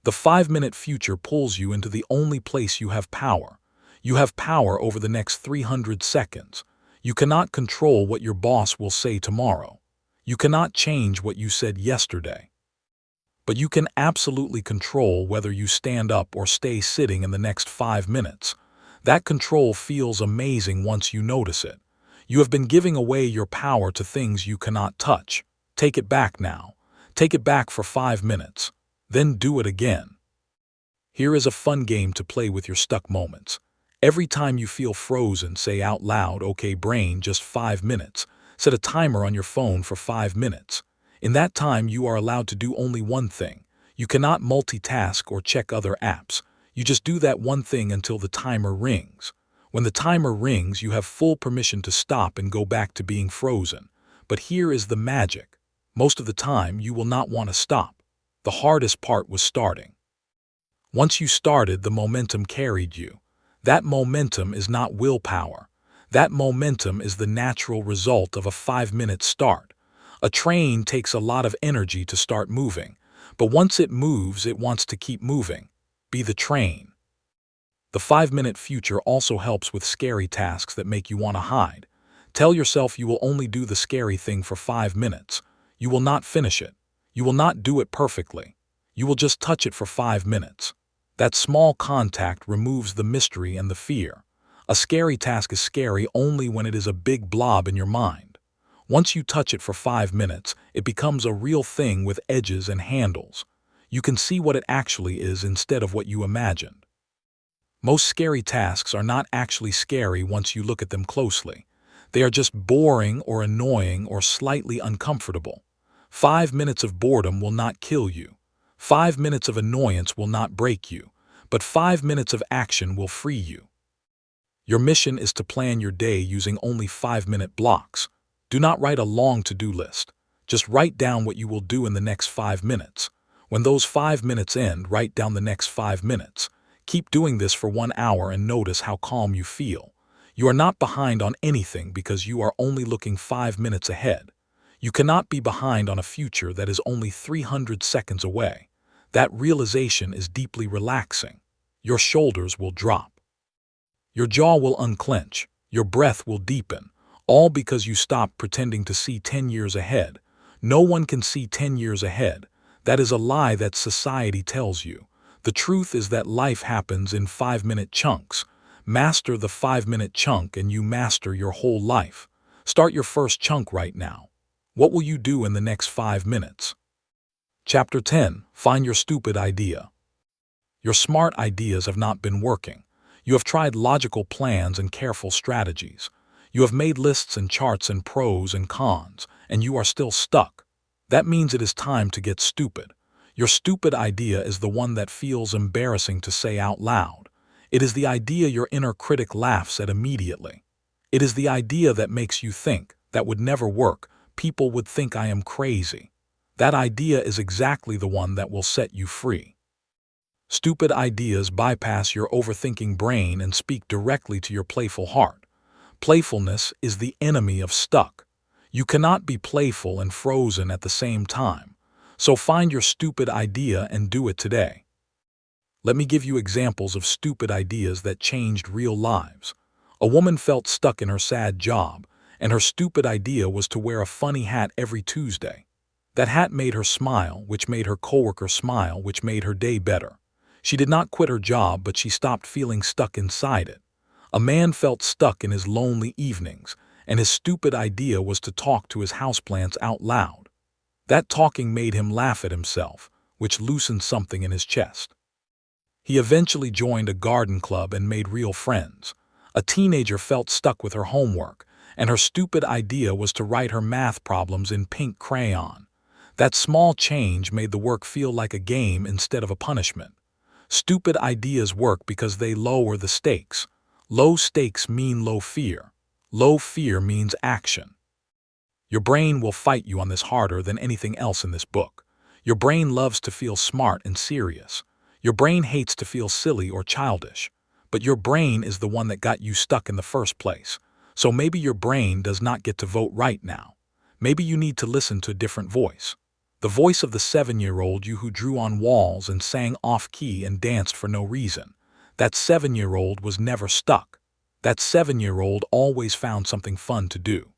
The 5-minute future pulls you into the only place you have power. You have power over the next 300 seconds. You cannot control what your boss will say tomorrow. You cannot change what you said yesterday. But you can absolutely control whether you stand up or stay sitting in the next 5 minutes. That control feels amazing once you notice it. You have been giving away your power to things you cannot touch. Take it back now. Take it back for 5 minutes. Then do it again. Here is a fun game to play with your stuck moments. Every time you feel frozen, say out loud, "Okay, brain, just 5 minutes." Set a timer on your phone for 5 minutes. In that time, you are allowed to do only one thing. You cannot multitask or check other apps. You just do that one thing until the timer rings. When the timer rings, you have full permission to stop and go back to being frozen. But here is the magic. Most of the time, you will not want to stop. The hardest part was starting. Once you started, the momentum carried you. That momentum is not willpower. That momentum is the natural result of a 5-minute start. A train takes a lot of energy to start moving, but once it moves, it wants to keep moving. Be the train. The 5-minute future also helps with scary tasks that make you want to hide. Tell yourself you will only do the scary thing for 5 minutes. You will not finish it. You will not do it perfectly. You will just touch it for 5 minutes. That small contact removes the mystery and the fear. A scary task is scary only when it is a big blob in your mind. Once you touch it for 5 minutes, it becomes a real thing with edges and handles. You can see what it actually is instead of what you imagined. Most scary tasks are not actually scary once you look at them closely. They are just boring or annoying or slightly uncomfortable. 5 minutes of boredom will not kill you. 5 minutes of annoyance will not break you, but 5 minutes of action will free you. Your mission is to plan your day using only 5-minute blocks. Do not write a long to-do list. Just write down what you will do in the next 5 minutes. When those 5 minutes end, write down the next 5 minutes. Keep doing this for 1 hour and notice how calm you feel. You are not behind on anything because you are only looking 5 minutes ahead. You cannot be behind on a future that is only 300 seconds away. That realization is deeply relaxing. Your shoulders will drop. Your jaw will unclench. Your breath will deepen. All because you stopped pretending to see 10 years ahead. No one can see 10 years ahead. That is a lie that society tells you. The truth is that life happens in 5-minute chunks. Master the 5-minute chunk and you master your whole life. Start your first chunk right now. What will you do in the next 5 minutes? Chapter 10. Find your stupid idea. Your smart ideas have not been working. You have tried logical plans and careful strategies. You have made lists and charts and pros and cons, and you are still stuck. That means it is time to get stupid. Your stupid idea is the one that feels embarrassing to say out loud. It is the idea your inner critic laughs at immediately. It is the idea that makes you think, that would never work, people would think I am crazy. That idea is exactly the one that will set you free. Stupid ideas bypass your overthinking brain and speak directly to your playful heart. Playfulness is the enemy of stuck. You cannot be playful and frozen at the same time. So find your stupid idea and do it today. Let me give you examples of stupid ideas that changed real lives. A woman felt stuck in her sad job, and her stupid idea was to wear a funny hat every Tuesday. That hat made her smile, which made her coworker smile, which made her day better. She did not quit her job, but she stopped feeling stuck inside it. A man felt stuck in his lonely evenings, and his stupid idea was to talk to his houseplants out loud. That talking made him laugh at himself, which loosened something in his chest. He eventually joined a garden club and made real friends. A teenager felt stuck with her homework, and her stupid idea was to write her math problems in pink crayon. That small change made the work feel like a game instead of a punishment. Stupid ideas work because they lower the stakes. Low stakes mean low fear. Low fear means action. Your brain will fight you on this harder than anything else in this book. Your brain loves to feel smart and serious. Your brain hates to feel silly or childish. But your brain is the one that got you stuck in the first place. So maybe your brain does not get to vote right now. Maybe you need to listen to a different voice. The voice of the 7-year-old you who drew on walls and sang off-key and danced for no reason. That 7-year-old was never stuck. That 7-year-old always found something fun to do.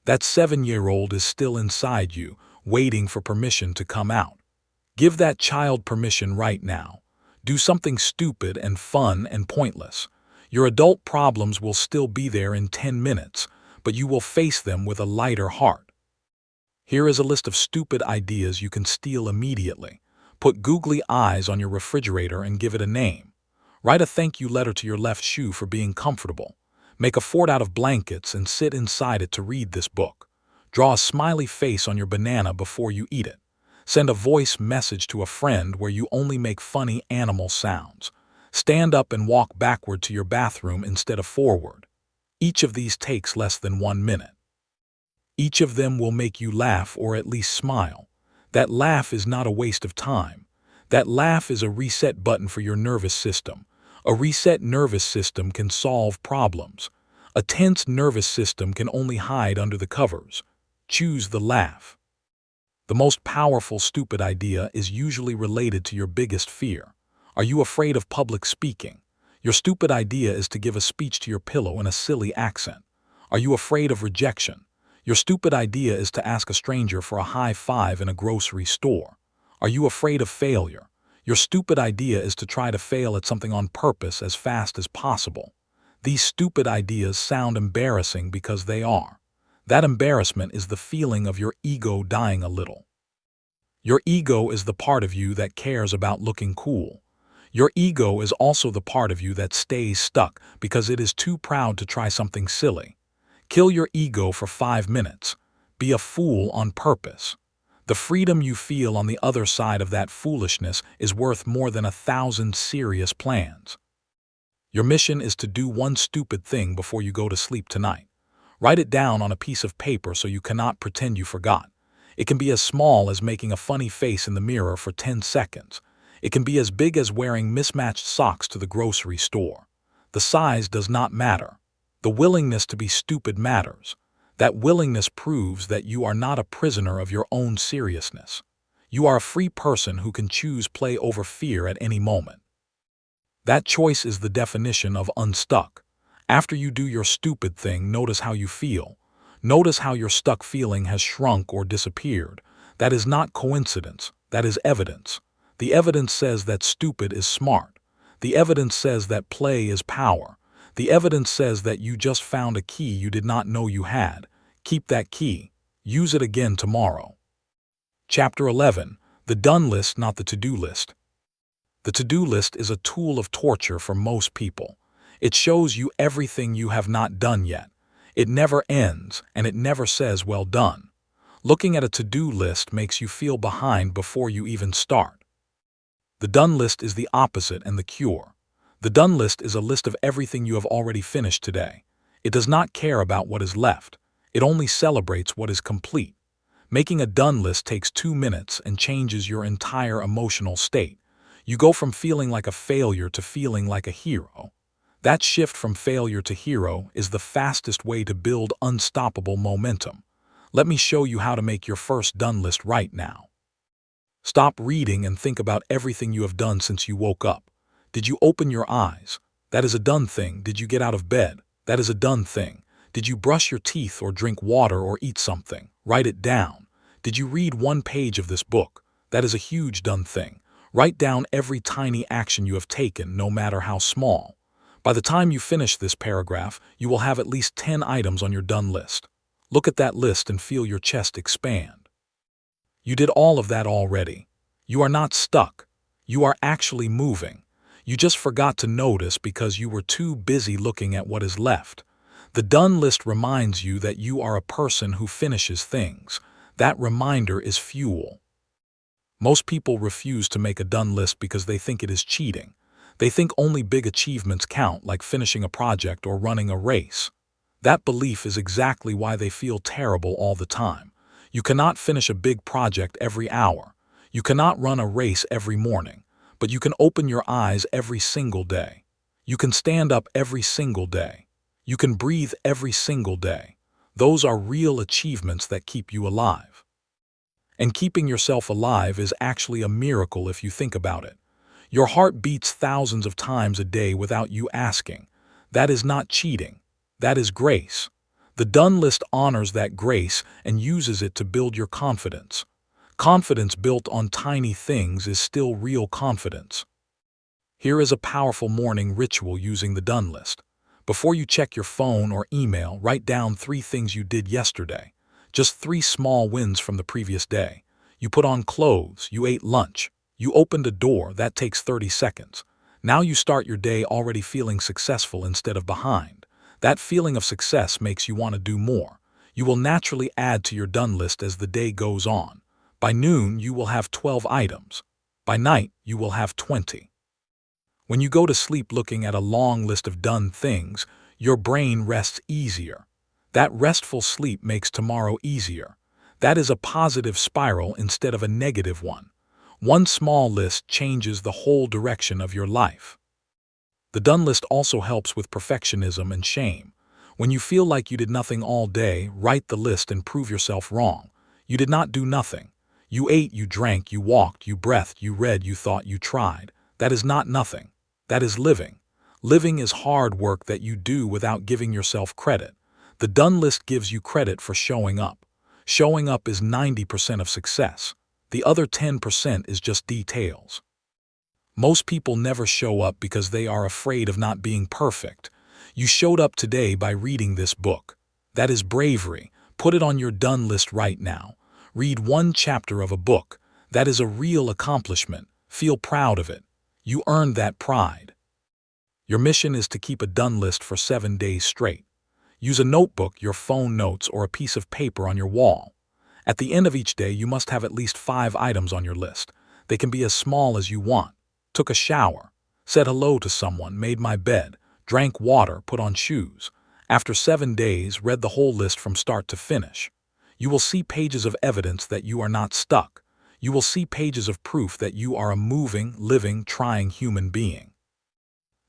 That 7-year-old is still inside you, waiting for permission to come out. Give that child permission right now. Do something stupid and fun and pointless. Your adult problems will still be there in 10 minutes, but you will face them with a lighter heart. Here is a list of stupid ideas you can steal immediately. Put googly eyes on your refrigerator and give it a name. Write a thank you letter to your left shoe for being comfortable. Make a fort out of blankets and sit inside it to read this book. Draw a smiley face on your banana before you eat it. Send a voice message to a friend where you only make funny animal sounds. Stand up and walk backward to your bathroom instead of forward. Each of these takes less than 1 minute. Each of them will make you laugh or at least smile. That laugh is not a waste of time. That laugh is a reset button for your nervous system. A reset nervous system can solve problems. A tense nervous system can only hide under the covers. Choose the laugh. The most powerful stupid idea is usually related to your biggest fear. Are you afraid of public speaking? Your stupid idea is to give a speech to your pillow in a silly accent. Are you afraid of rejection? Your stupid idea is to ask a stranger for a high five in a grocery store. Are you afraid of failure? Your stupid idea is to try to fail at something on purpose as fast as possible. These stupid ideas sound embarrassing because they are. That embarrassment is the feeling of your ego dying a little. Your ego is the part of you that cares about looking cool. Your ego is also the part of you that stays stuck because it is too proud to try something silly. Kill your ego for 5 minutes. Be a fool on purpose. The freedom you feel on the other side of that foolishness is worth more than 1,000 serious plans. Your mission is to do one stupid thing before you go to sleep tonight. Write it down on a piece of paper so you cannot pretend you forgot. It can be as small as making a funny face in the mirror for 10 seconds. It can be as big as wearing mismatched socks to the grocery store. The size does not matter. The willingness to be stupid matters. That willingness proves that you are not a prisoner of your own seriousness. You are a free person who can choose play over fear at any moment. That choice is the definition of unstuck. After you do your stupid thing, notice how you feel. Notice how your stuck feeling has shrunk or disappeared. That is not coincidence. That is evidence. The evidence says that stupid is smart. The evidence says that play is power. The evidence says that you just found a key you did not know you had. Keep that key. Use it again tomorrow. Chapter 11. The done list, not the to-do list. The to-do list is a tool of torture for most people. It shows you everything you have not done yet. It never ends, and it never says well done. Looking at a to-do list makes you feel behind before you even start. The done list is the opposite and the cure. The done list is a list of everything you have already finished today. It does not care about what is left. It only celebrates what is complete. Making a done list takes 2 minutes and changes your entire emotional state. You go from feeling like a failure to feeling like a hero. That shift from failure to hero is the fastest way to build unstoppable momentum. Let me show you how to make your first done list right now. Stop reading and think about everything you have done since you woke up. Did you open your eyes? That is a done thing. Did you get out of bed? That is a done thing. Did you brush your teeth or drink water or eat something? Write it down. Did you read 1 page of this book? That is a huge done thing. Write down every tiny action you have taken, no matter how small. By the time you finish this paragraph, you will have at least 10 items on your done list. Look at that list and feel your chest expand. You did all of that already. You are not stuck. You are actually moving. You just forgot to notice because you were too busy looking at what is left. The done list reminds you that you are a person who finishes things. That reminder is fuel. Most people refuse to make a done list because they think it is cheating. They think only big achievements count, like finishing a project or running a race. That belief is exactly why they feel terrible all the time. You cannot finish a big project every hour. You cannot run a race every morning. But you can open your eyes every single day. You can stand up every single day. You can breathe every single day. Those are real achievements that keep you alive. And keeping yourself alive is actually a miracle if you think about it. Your heart beats thousands of times a day without you asking. That is not cheating. That is grace. The done list honors that grace and uses it to build your confidence. Confidence built on tiny things is still real confidence. Here is a powerful morning ritual using the done list. Before you check your phone or email, write down 3 things you did yesterday. Just 3 small wins from the previous day. You put on clothes, you ate lunch, you opened a door, that takes 30 seconds. Now you start your day already feeling successful instead of behind. That feeling of success makes you want to do more. You will naturally add to your done list as the day goes on. By noon, you will have 12 items. By night, you will have 20. When you go to sleep looking at a long list of done things, your brain rests easier. That restful sleep makes tomorrow easier. That is a positive spiral instead of a negative one. One small list changes the whole direction of your life. The done list also helps with perfectionism and shame. When you feel like you did nothing all day, write the list and prove yourself wrong. You did not do nothing. You ate, you drank, you walked, you breathed, you read, you thought, you tried. That is not nothing. That is living. Living is hard work that you do without giving yourself credit. The done list gives you credit for showing up. Showing up is 90% of success. The other 10% is just details. Most people never show up because they are afraid of not being perfect. You showed up today by reading this book. That is bravery. Put it on your done list right now. Read one chapter of a book. That is a real accomplishment. Feel proud of it. You earned that pride. Your mission is to keep a done list for 7 days straight. Use a notebook, your phone notes, or a piece of paper on your wall. At the end of each day, you must have at least 5 items on your list. They can be as small as you want. Took a shower, said hello to someone, made my bed, drank water, put on shoes. After 7 days, read the whole list from start to finish. You will see pages of evidence that you are not stuck. You will see pages of proof that you are a moving, living, trying human being.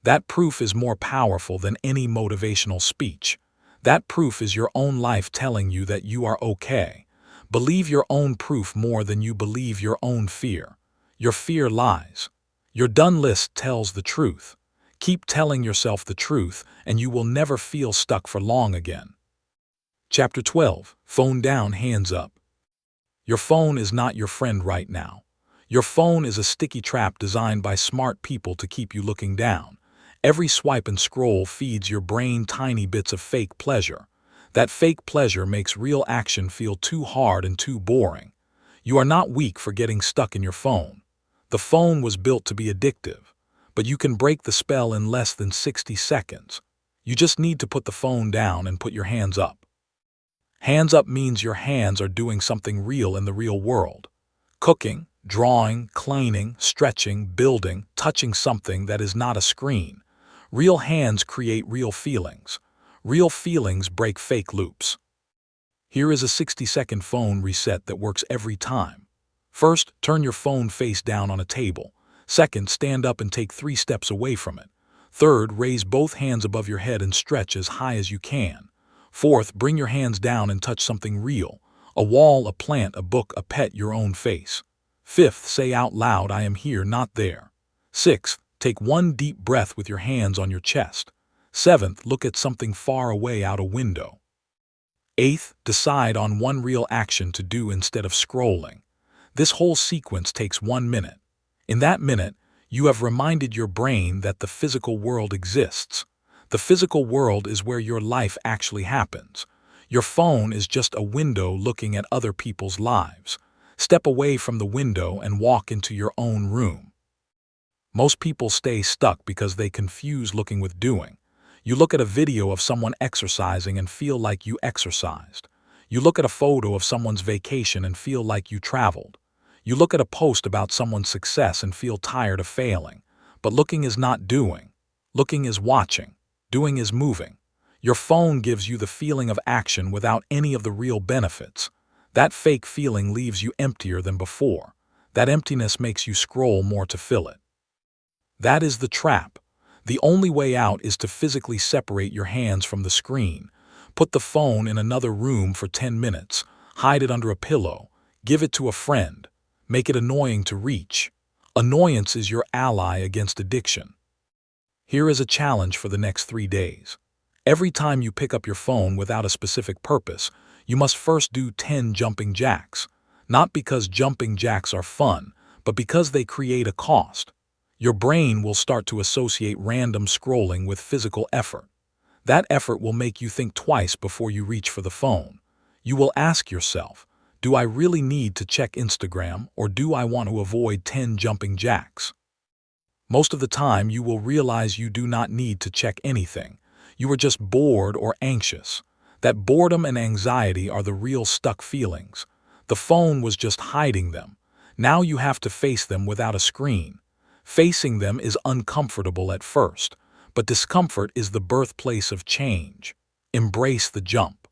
That proof is more powerful than any motivational speech. That proof is your own life telling you that you are okay. Believe your own proof more than you believe your own fear. Your fear lies. Your done list tells the truth. Keep telling yourself the truth, and you will never feel stuck for long again. Chapter 12. Phone down, hands up. Your phone is not your friend right now. Your phone is a sticky trap designed by smart people to keep you looking down. Every swipe and scroll feeds your brain tiny bits of fake pleasure. That fake pleasure makes real action feel too hard and too boring. You are not weak for getting stuck in your phone. The phone was built to be addictive, but you can break the spell in less than 60 seconds. You just need to put the phone down and put your hands up. Hands up means your hands are doing something real in the real world. Cooking, drawing, cleaning, stretching, building, touching something that is not a screen. Real hands create real feelings. Real feelings break fake loops. Here is a 60-second phone reset that works every time. First, turn your phone face down on a table. Second, stand up and take 3 steps away from it. Third, raise both hands above your head and stretch as high as you can. Fourth, bring your hands down and touch something real. A wall, a plant, a book, a pet, your own face. Fifth, say out loud, I am here, not there. Sixth, take 1 deep breath with your hands on your chest. Seventh, look at something far away out a window. Eighth, decide on 1 real action to do instead of scrolling. This whole sequence takes 1 minute. In that minute, you have reminded your brain that the physical world exists. The physical world is where your life actually happens. Your phone is just a window looking at other people's lives. Step away from the window and walk into your own room. Most people stay stuck because they confuse looking with doing. You look at a video of someone exercising and feel like you exercised. You look at a photo of someone's vacation and feel like you traveled. You look at a post about someone's success and feel tired of failing. But looking is not doing. Looking is watching. Doing is moving. Your phone gives you the feeling of action without any of the real benefits. That fake feeling leaves you emptier than before. That emptiness makes you scroll more to fill it. That is the trap. The only way out is to physically separate your hands from the screen. Put the phone in another room for 10 minutes. Hide it under a pillow. Give it to a friend. Make it annoying to reach. Annoyance is your ally against addiction. Here is a challenge for the next 3 days. Every time you pick up your phone without a specific purpose, you must first do 10 jumping jacks. Not because jumping jacks are fun, but because they create a cost. Your brain will start to associate random scrolling with physical effort. That effort will make you think twice before you reach for the phone. You will ask yourself, do I really need to check Instagram, or do I want to avoid 10 jumping jacks? Most of the time, you will realize you do not need to check anything. You are just bored or anxious. That boredom and anxiety are the real stuck feelings. The phone was just hiding them. Now you have to face them without a screen. Facing them is uncomfortable at first, but discomfort is the birthplace of change. Embrace the jump.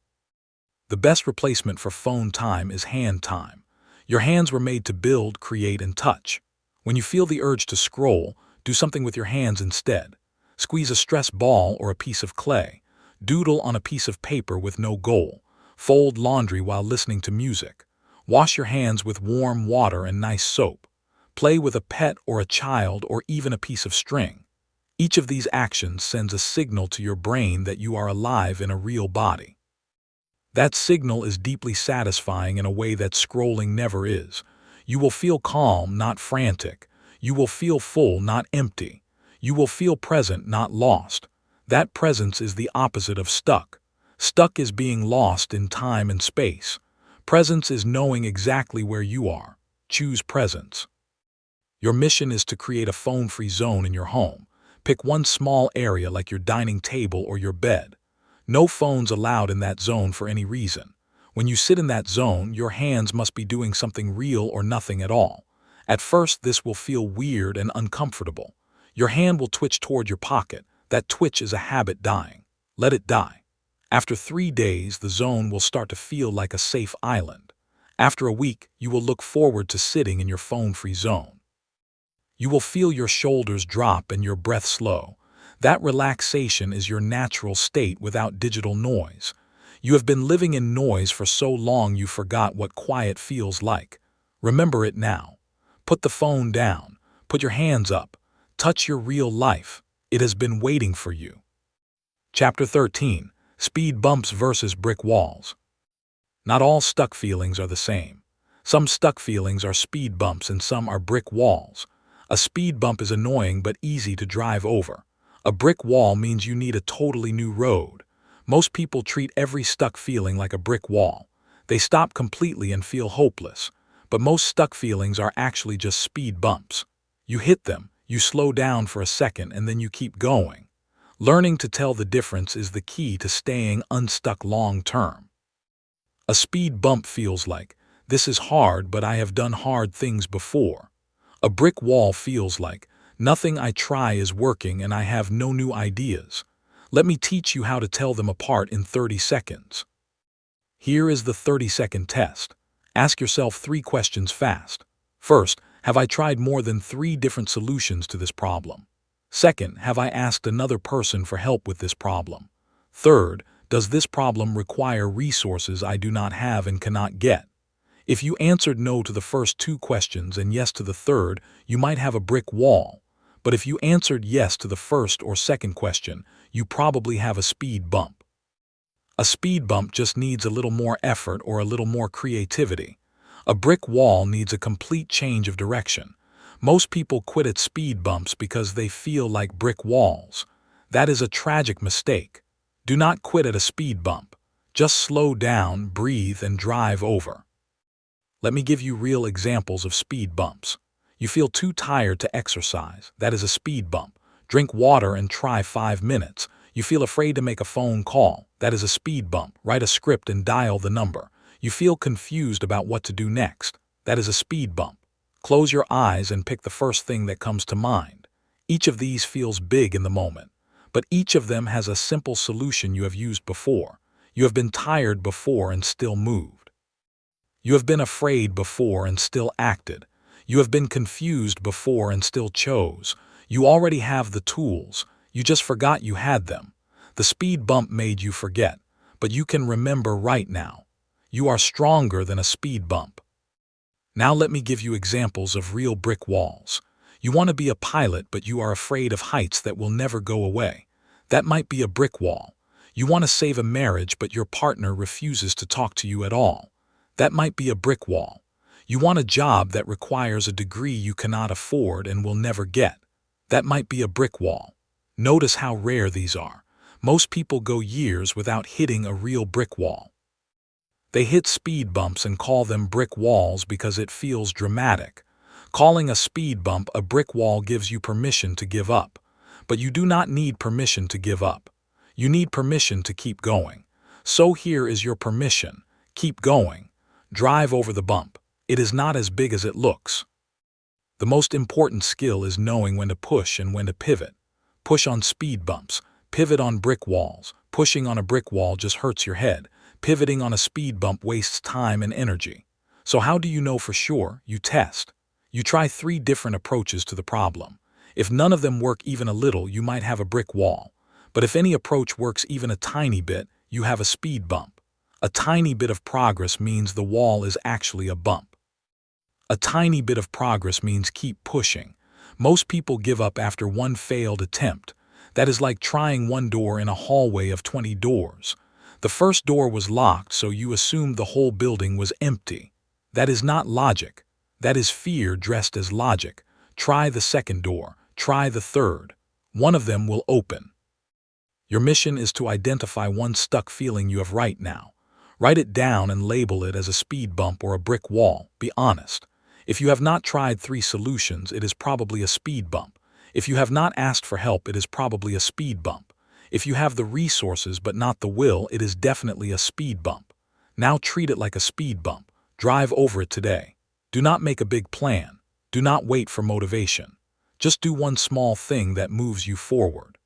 The best replacement for phone time is hand time. Your hands were made to build, create, and touch. When you feel the urge to scroll, do something with your hands instead. Squeeze a stress ball or a piece of clay. Doodle on a piece of paper with no goal. Fold laundry while listening to music. Wash your hands with warm water and nice soap. Play with a pet or a child or even a piece of string. Each of these actions sends a signal to your brain that you are alive in a real body. That signal is deeply satisfying in a way that scrolling never is. You will feel calm, not frantic. You will feel full, not empty. You will feel present, not lost. That presence is the opposite of stuck. Stuck is being lost in time and space. Presence is knowing exactly where you are. Choose presence. Your mission is to create a phone-free zone in your home. Pick one small area like your dining table or your bed. No phones allowed in that zone for any reason. When you sit in that zone, your hands must be doing something real or nothing at all. At first, this will feel weird and uncomfortable. Your hand will twitch toward your pocket. That twitch is a habit dying. Let it die. After 3 days, the zone will start to feel like a safe island. After a week, you will look forward to sitting in your phone-free zone. You will feel your shoulders drop and your breath slow. That relaxation is your natural state without digital noise. You have been living in noise for so long you forgot what quiet feels like. Remember it now. Put the phone down. Put your hands up. Touch your real life. It has been waiting for you. Chapter 13. Speed Bumps versus Brick Walls. Not all stuck feelings are the same. Some stuck feelings are speed bumps and some are brick walls. A speed bump is annoying but easy to drive over. A brick wall means you need a totally new road. Most people treat every stuck feeling like a brick wall. They stop completely and feel hopeless. But most stuck feelings are actually just speed bumps. You hit them, you slow down for a second, and then you keep going. Learning to tell the difference is the key to staying unstuck long term. A speed bump feels like, this is hard, but I have done hard things before. A brick wall feels like, nothing I try is working and I have no new ideas. Let me teach you how to tell them apart in 30 seconds. Here is the 30-second test. Ask yourself 3 questions fast. First, have I tried more than 3 different solutions to this problem? Second, have I asked another person for help with this problem? Third, does this problem require resources I do not have and cannot get? If you answered no to the first 2 questions and yes to the third, you might have a brick wall. But if you answered yes to the first or second question, you probably have a speed bump. A speed bump just needs a little more effort or a little more creativity. A brick wall needs a complete change of direction. Most people quit at speed bumps because they feel like brick walls. That is a tragic mistake. Do not quit at a speed bump. Just slow down, breathe, and drive over. Let me give you real examples of speed bumps. You feel too tired to exercise. That is a speed bump. Drink water and try 5 minutes. You feel afraid to make a phone call. That is a speed bump. Write a script and dial the number. You feel confused about what to do next. That is a speed bump. Close your eyes and pick the first thing that comes to mind. Each of these feels big in the moment, but each of them has a simple solution you have used before. You have been tired before and still moved. You have been afraid before and still acted. You have been confused before and still chose. You already have the tools. You just forgot you had them. The speed bump made you forget, but you can remember right now. You are stronger than a speed bump. Now let me give you examples of real brick walls. You want to be a pilot, but you are afraid of heights that will never go away. That might be a brick wall. You want to save a marriage, but your partner refuses to talk to you at all. That might be a brick wall. You want a job that requires a degree you cannot afford and will never get. That might be a brick wall. Notice how rare these are. Most people go years without hitting a real brick wall. They hit speed bumps and call them brick walls because it feels dramatic. Calling a speed bump a brick wall gives you permission to give up. But you do not need permission to give up. You need permission to keep going. So here is your permission. Keep going. Drive over the bump. It is not as big as it looks. The most important skill is knowing when to push and when to pivot. Push on speed bumps. Pivot on brick walls. Pushing on a brick wall just hurts your head. Pivoting on a speed bump wastes time and energy. So how do you know for sure? You test. You try 3 different approaches to the problem. If none of them work even a little, you might have a brick wall. But if any approach works even a tiny bit, you have a speed bump. A tiny bit of progress means the wall is actually a bump. A tiny bit of progress means keep pushing. Most people give up after one failed attempt. That is like trying one door in a hallway of 20 doors. The first door was locked, so you assumed the whole building was empty. That is not logic. That is fear dressed as logic. Try the second door. Try the third. One of them will open. Your mission is to identify one stuck feeling you have right now. Write it down and label it as a speed bump or a brick wall. Be honest. If you have not tried 3 solutions, it is probably a speed bump. If you have not asked for help, it is probably a speed bump. If you have the resources but not the will, it is definitely a speed bump. Now treat it like a speed bump. Drive over it today. Do not make a big plan. Do not wait for motivation. Just do one small thing that moves you forward.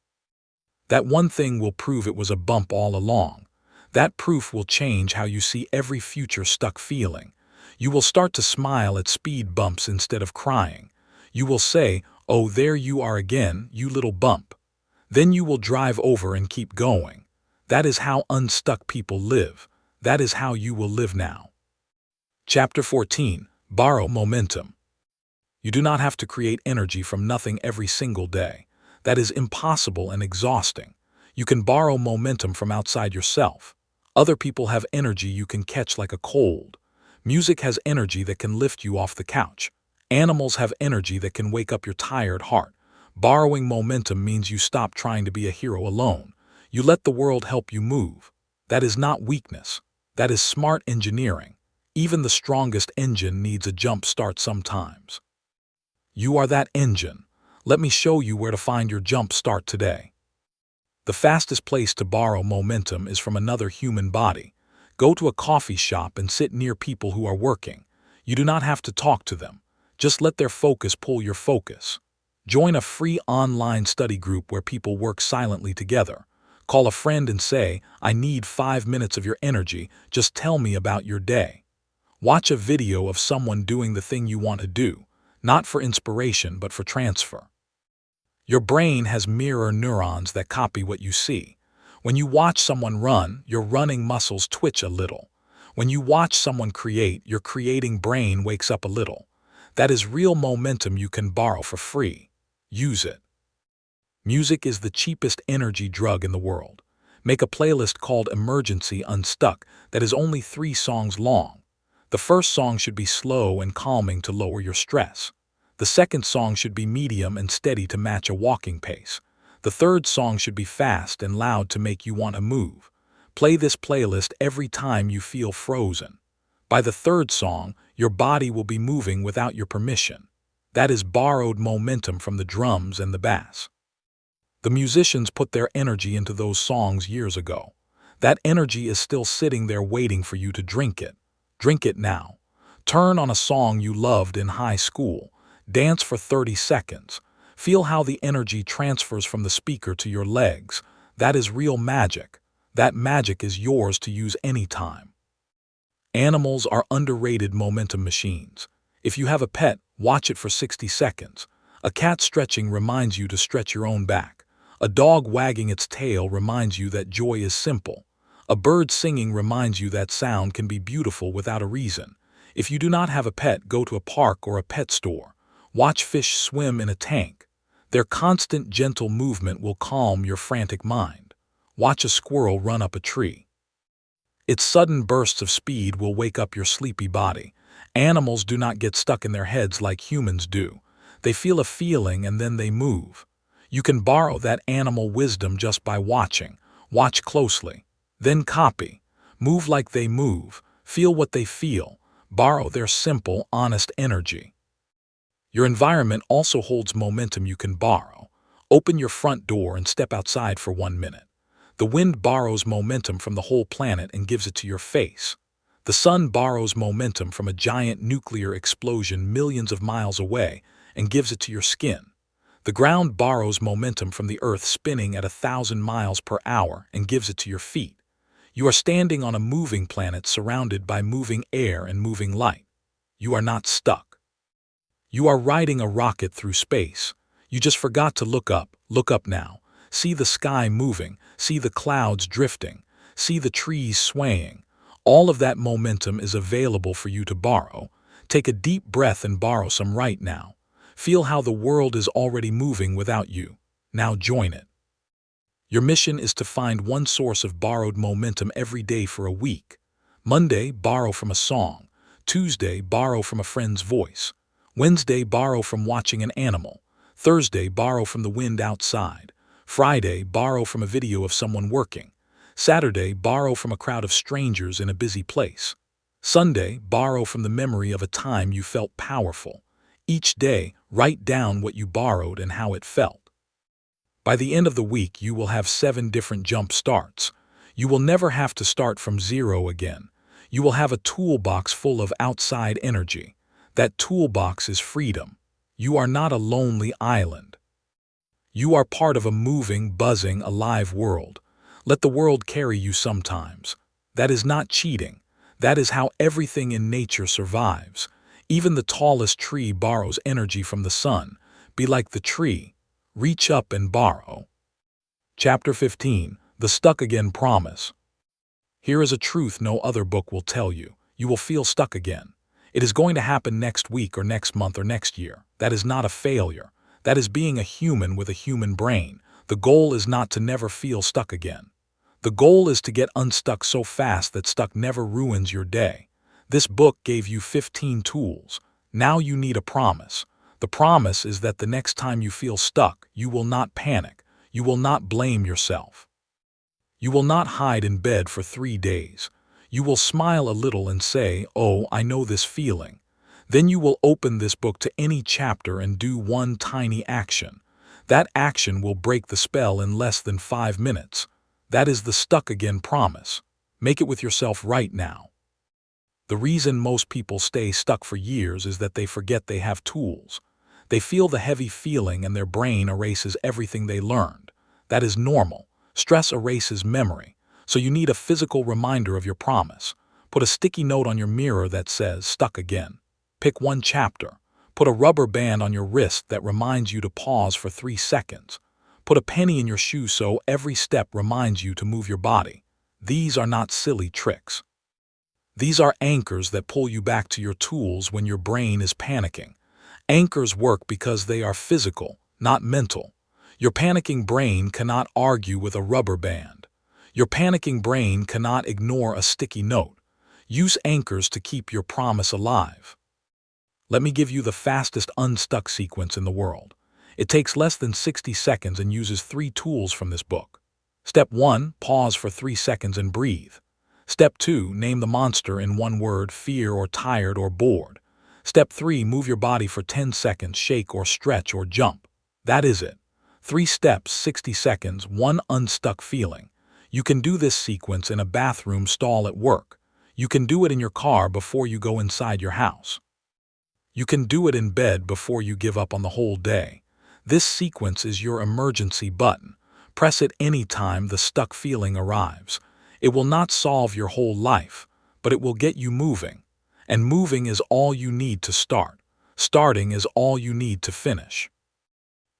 That one thing will prove it was a bump all along. That proof will change how you see every future stuck feeling. You will start to smile at speed bumps instead of crying. You will say, "Oh, there you are again, you little bump." Then you will drive over and keep going. That is how unstuck people live. That is how you will live now. Chapter 14. Borrow momentum. You do not have to create energy from nothing every single day. That is impossible and exhausting. You can borrow momentum from outside yourself. Other people have energy you can catch like a cold. Music has energy that can lift you off the couch. Animals have energy that can wake up your tired heart. Borrowing momentum means you stop trying to be a hero alone. You let the world help you move. That is not weakness. That is smart engineering. Even the strongest engine needs a jump start sometimes. You are that engine. Let me show you where to find your jump start today. The fastest place to borrow momentum is from another human body. Go to a coffee shop and sit near people who are working. You do not have to talk to them. Just let their focus pull your focus. Join a free online study group where people work silently together. Call a friend and say, "I need 5 minutes of your energy. Just tell me about your day." Watch a video of someone doing the thing you want to do, not for inspiration but for transfer. Your brain has mirror neurons that copy what you see. When you watch someone run, your running muscles twitch a little. When you watch someone create, your creating brain wakes up a little. That is real momentum you can borrow for free. Use it. Music is the cheapest energy drug in the world. Make a playlist called Emergency Unstuck that is only 3 songs long. The first song should be slow and calming to lower your stress. The second song should be medium and steady to match a walking pace. The third song should be fast and loud to make you want to move. Play this playlist every time you feel frozen. By the third song, your body will be moving without your permission. That is borrowed momentum from the drums and the bass. The musicians put their energy into those songs years ago. That energy is still sitting there waiting for you to drink it. Drink it now. Turn on a song you loved in high school. Dance for 30 seconds. Feel how the energy transfers from the speaker to your legs. That is real magic. That magic is yours to use anytime. Animals are underrated momentum machines. If you have a pet, watch it for 60 seconds. A cat stretching reminds you to stretch your own back. A dog wagging its tail reminds you that joy is simple. A bird singing reminds you that sound can be beautiful without a reason. If you do not have a pet, go to a park or a pet store. Watch fish swim in a tank. Their constant gentle movement will calm your frantic mind. Watch a squirrel run up a tree. Its sudden bursts of speed will wake up your sleepy body. Animals do not get stuck in their heads like humans do. They feel a feeling and then they move. You can borrow that animal wisdom just by watching. Watch closely. Then copy. Move like they move. Feel what they feel. Borrow their simple, honest energy. Your environment also holds momentum you can borrow. Open your front door and step outside for 1 minute. The wind borrows momentum from the whole planet and gives it to your face. The sun borrows momentum from a giant nuclear explosion millions of miles away and gives it to your skin. The ground borrows momentum from the earth spinning at 1,000 miles per hour and gives it to your feet. You are standing on a moving planet surrounded by moving air and moving light. You are not stuck. You are riding a rocket through space. You just forgot to look up. Look up now. See the sky moving. See the clouds drifting. See the trees swaying. All of that momentum is available for you to borrow. Take a deep breath and borrow some right now. Feel how the world is already moving without you. Now join it. Your mission is to find one source of borrowed momentum every day for a week. Monday, borrow from a song. Tuesday, borrow from a friend's voice. Wednesday, borrow from watching an animal. Thursday, borrow from the wind outside. Friday, borrow from a video of someone working. Saturday, borrow from a crowd of strangers in a busy place. Sunday, borrow from the memory of a time you felt powerful. Each day, write down what you borrowed and how it felt. By the end of the week, you will have 7 different jump starts. You will never have to start from zero again. You will have a toolbox full of outside energy. That toolbox is freedom. You are not a lonely island. You are part of a moving, buzzing, alive world. Let the world carry you sometimes. That is not cheating. That is how everything in nature survives. Even the tallest tree borrows energy from the sun. Be like the tree. Reach up and borrow. Chapter 15. The Stuck Again Promise. Here is a truth no other book will tell you. You will feel stuck again. It is going to happen next week or next month or next year. That is not a failure. That is being a human with a human brain. The goal is not to never feel stuck again. The goal is to get unstuck so fast that stuck never ruins your day. This book gave you 15 tools. Now you need a promise. The promise is that the next time you feel stuck, you will not panic. You will not blame yourself. You will not hide in bed for 3 days. You will smile a little and say, "Oh, I know this feeling." Then you will open this book to any chapter and do one tiny action. That action will break the spell in less than 5 minutes. That is the Stuck Again promise. Make it with yourself right now. The reason most people stay stuck for years is that they forget they have tools. They feel the heavy feeling and their brain erases everything they learned. That is normal. Stress erases memory. So you need a physical reminder of your promise. Put a sticky note on your mirror that says, "Stuck again." Pick one chapter. Put a rubber band on your wrist that reminds you to pause for 3 seconds. Put a penny in your shoe so every step reminds you to move your body. These are not silly tricks. These are anchors that pull you back to your tools when your brain is panicking. Anchors work because they are physical, not mental. Your panicking brain cannot argue with a rubber band. Your panicking brain cannot ignore a sticky note. Use anchors to keep your promise alive. Let me give you the fastest unstuck sequence in the world. It takes less than 60 seconds and uses 3 tools from this book. Step 1, pause for 3 seconds and breathe. Step 2, name the monster in one word, fear or tired or bored. Step 3, move your body for 10 seconds, shake or stretch or jump. That is it. 3 steps, 60 seconds, 1 unstuck feeling. You can do this sequence in a bathroom stall at work. You can do it in your car before you go inside your house. You can do it in bed before you give up on the whole day. This sequence is your emergency button. Press it anytime the stuck feeling arrives. It will not solve your whole life, but it will get you moving. And moving is all you need to start. Starting is all you need to finish.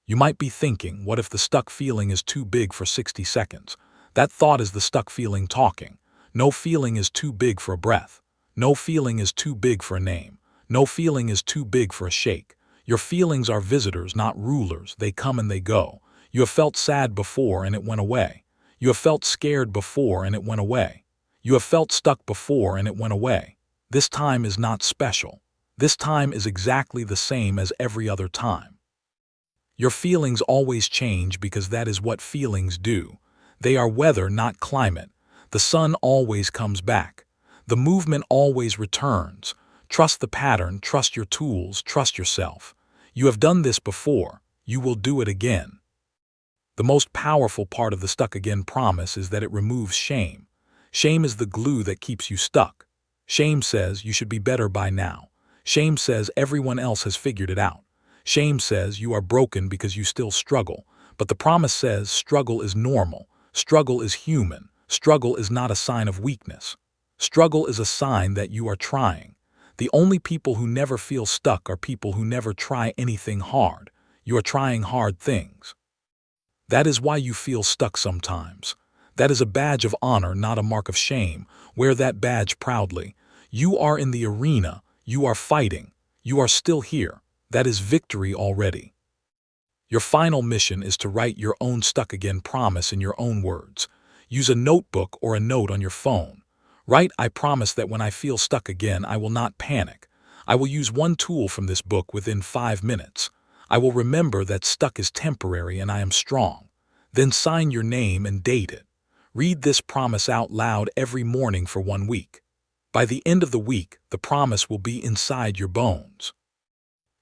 You might be thinking, what if the stuck feeling is too big for 60 seconds? That thought is the stuck feeling talking. No feeling is too big for a breath. No feeling is too big for a name. No feeling is too big for a shake. Your feelings are visitors, not rulers. They come and they go. You have felt sad before and it went away. You have felt scared before and it went away. You have felt stuck before and it went away. This time is not special. This time is exactly the same as every other time. Your feelings always change because that is what feelings do. They are weather, not climate. The sun always comes back. The movement always returns. Trust the pattern, trust your tools, trust yourself. You have done this before. You will do it again. The most powerful part of the stuck again promise is that it removes shame. Shame is the glue that keeps you stuck. Shame says you should be better by now. Shame says everyone else has figured it out. Shame says you are broken because you still struggle. But the promise says struggle is normal. Struggle is human. Struggle is not a sign of weakness. Struggle is a sign that you are trying. The only people who never feel stuck are people who never try anything hard. You are trying hard things. That is why you feel stuck sometimes. That is a badge of honor, not a mark of shame. Wear that badge proudly. You are in the arena. You are fighting. You are still here. That is victory already. Your final mission is to write your own stuck again promise in your own words. Use a notebook or a note on your phone. Write, I promise that when I feel stuck again, I will not panic. I will use one tool from this book within 5 minutes. I will remember that stuck is temporary and I am strong. Then sign your name and date it. Read this promise out loud every morning for 1 week. By the end of the week, the promise will be inside your bones.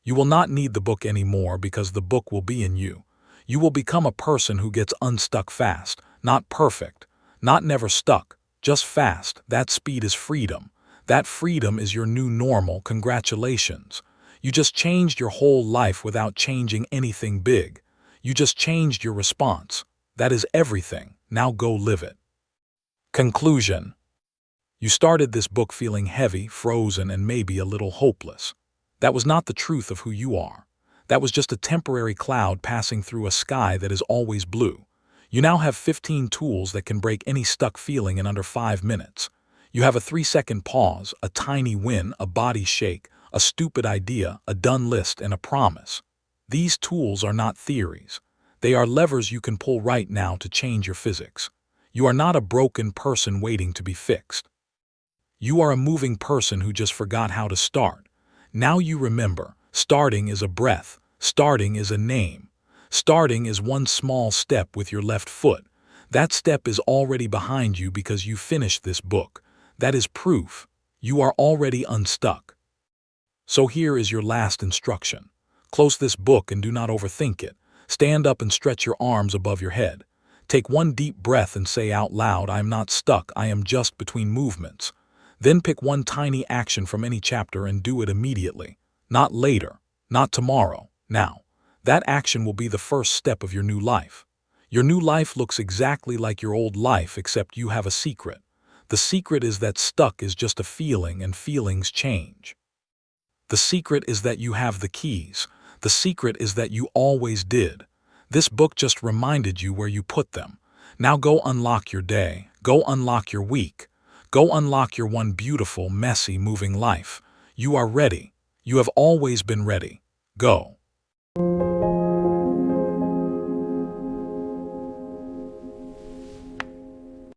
You will not need the book anymore because the book will be in you. You will become a person who gets unstuck fast, not perfect, not never stuck, just fast. That speed is freedom. That freedom is your new normal. Congratulations. You just changed your whole life without changing anything big. You just changed your response. That is everything. Now go live it. Conclusion. You started this book feeling heavy, frozen, and maybe a little hopeless. That was not the truth of who you are. That was just a temporary cloud passing through a sky that is always blue. You now have 15 tools that can break any stuck feeling in under 5 minutes. You have a 3-second pause, a tiny win, a body shake, a stupid idea, a done list, and a promise. These tools are not theories. They are levers you can pull right now to change your physics. You are not a broken person waiting to be fixed. You are a moving person who just forgot how to start. Now you remember, starting is a breath, starting is a name. Starting is one small step with your left foot. That step is already behind you because you finished this book. That is proof. You are already unstuck. So here is your last instruction. Close this book and do not overthink it. Stand up and stretch your arms above your head. Take one deep breath and say out loud, I am not stuck, I am just between movements. Then pick one tiny action from any chapter and do it immediately. Not later, not tomorrow, now. That action will be the first step of your new life. Your new life looks exactly like your old life, except you have a secret. The secret is that stuck is just a feeling and feelings change. The secret is that you have the keys. The secret is that you always did. This book just reminded you where you put them. Now go unlock your day. Go unlock your week. Go unlock your one beautiful, messy, moving life. You are ready. You have always been ready. Go.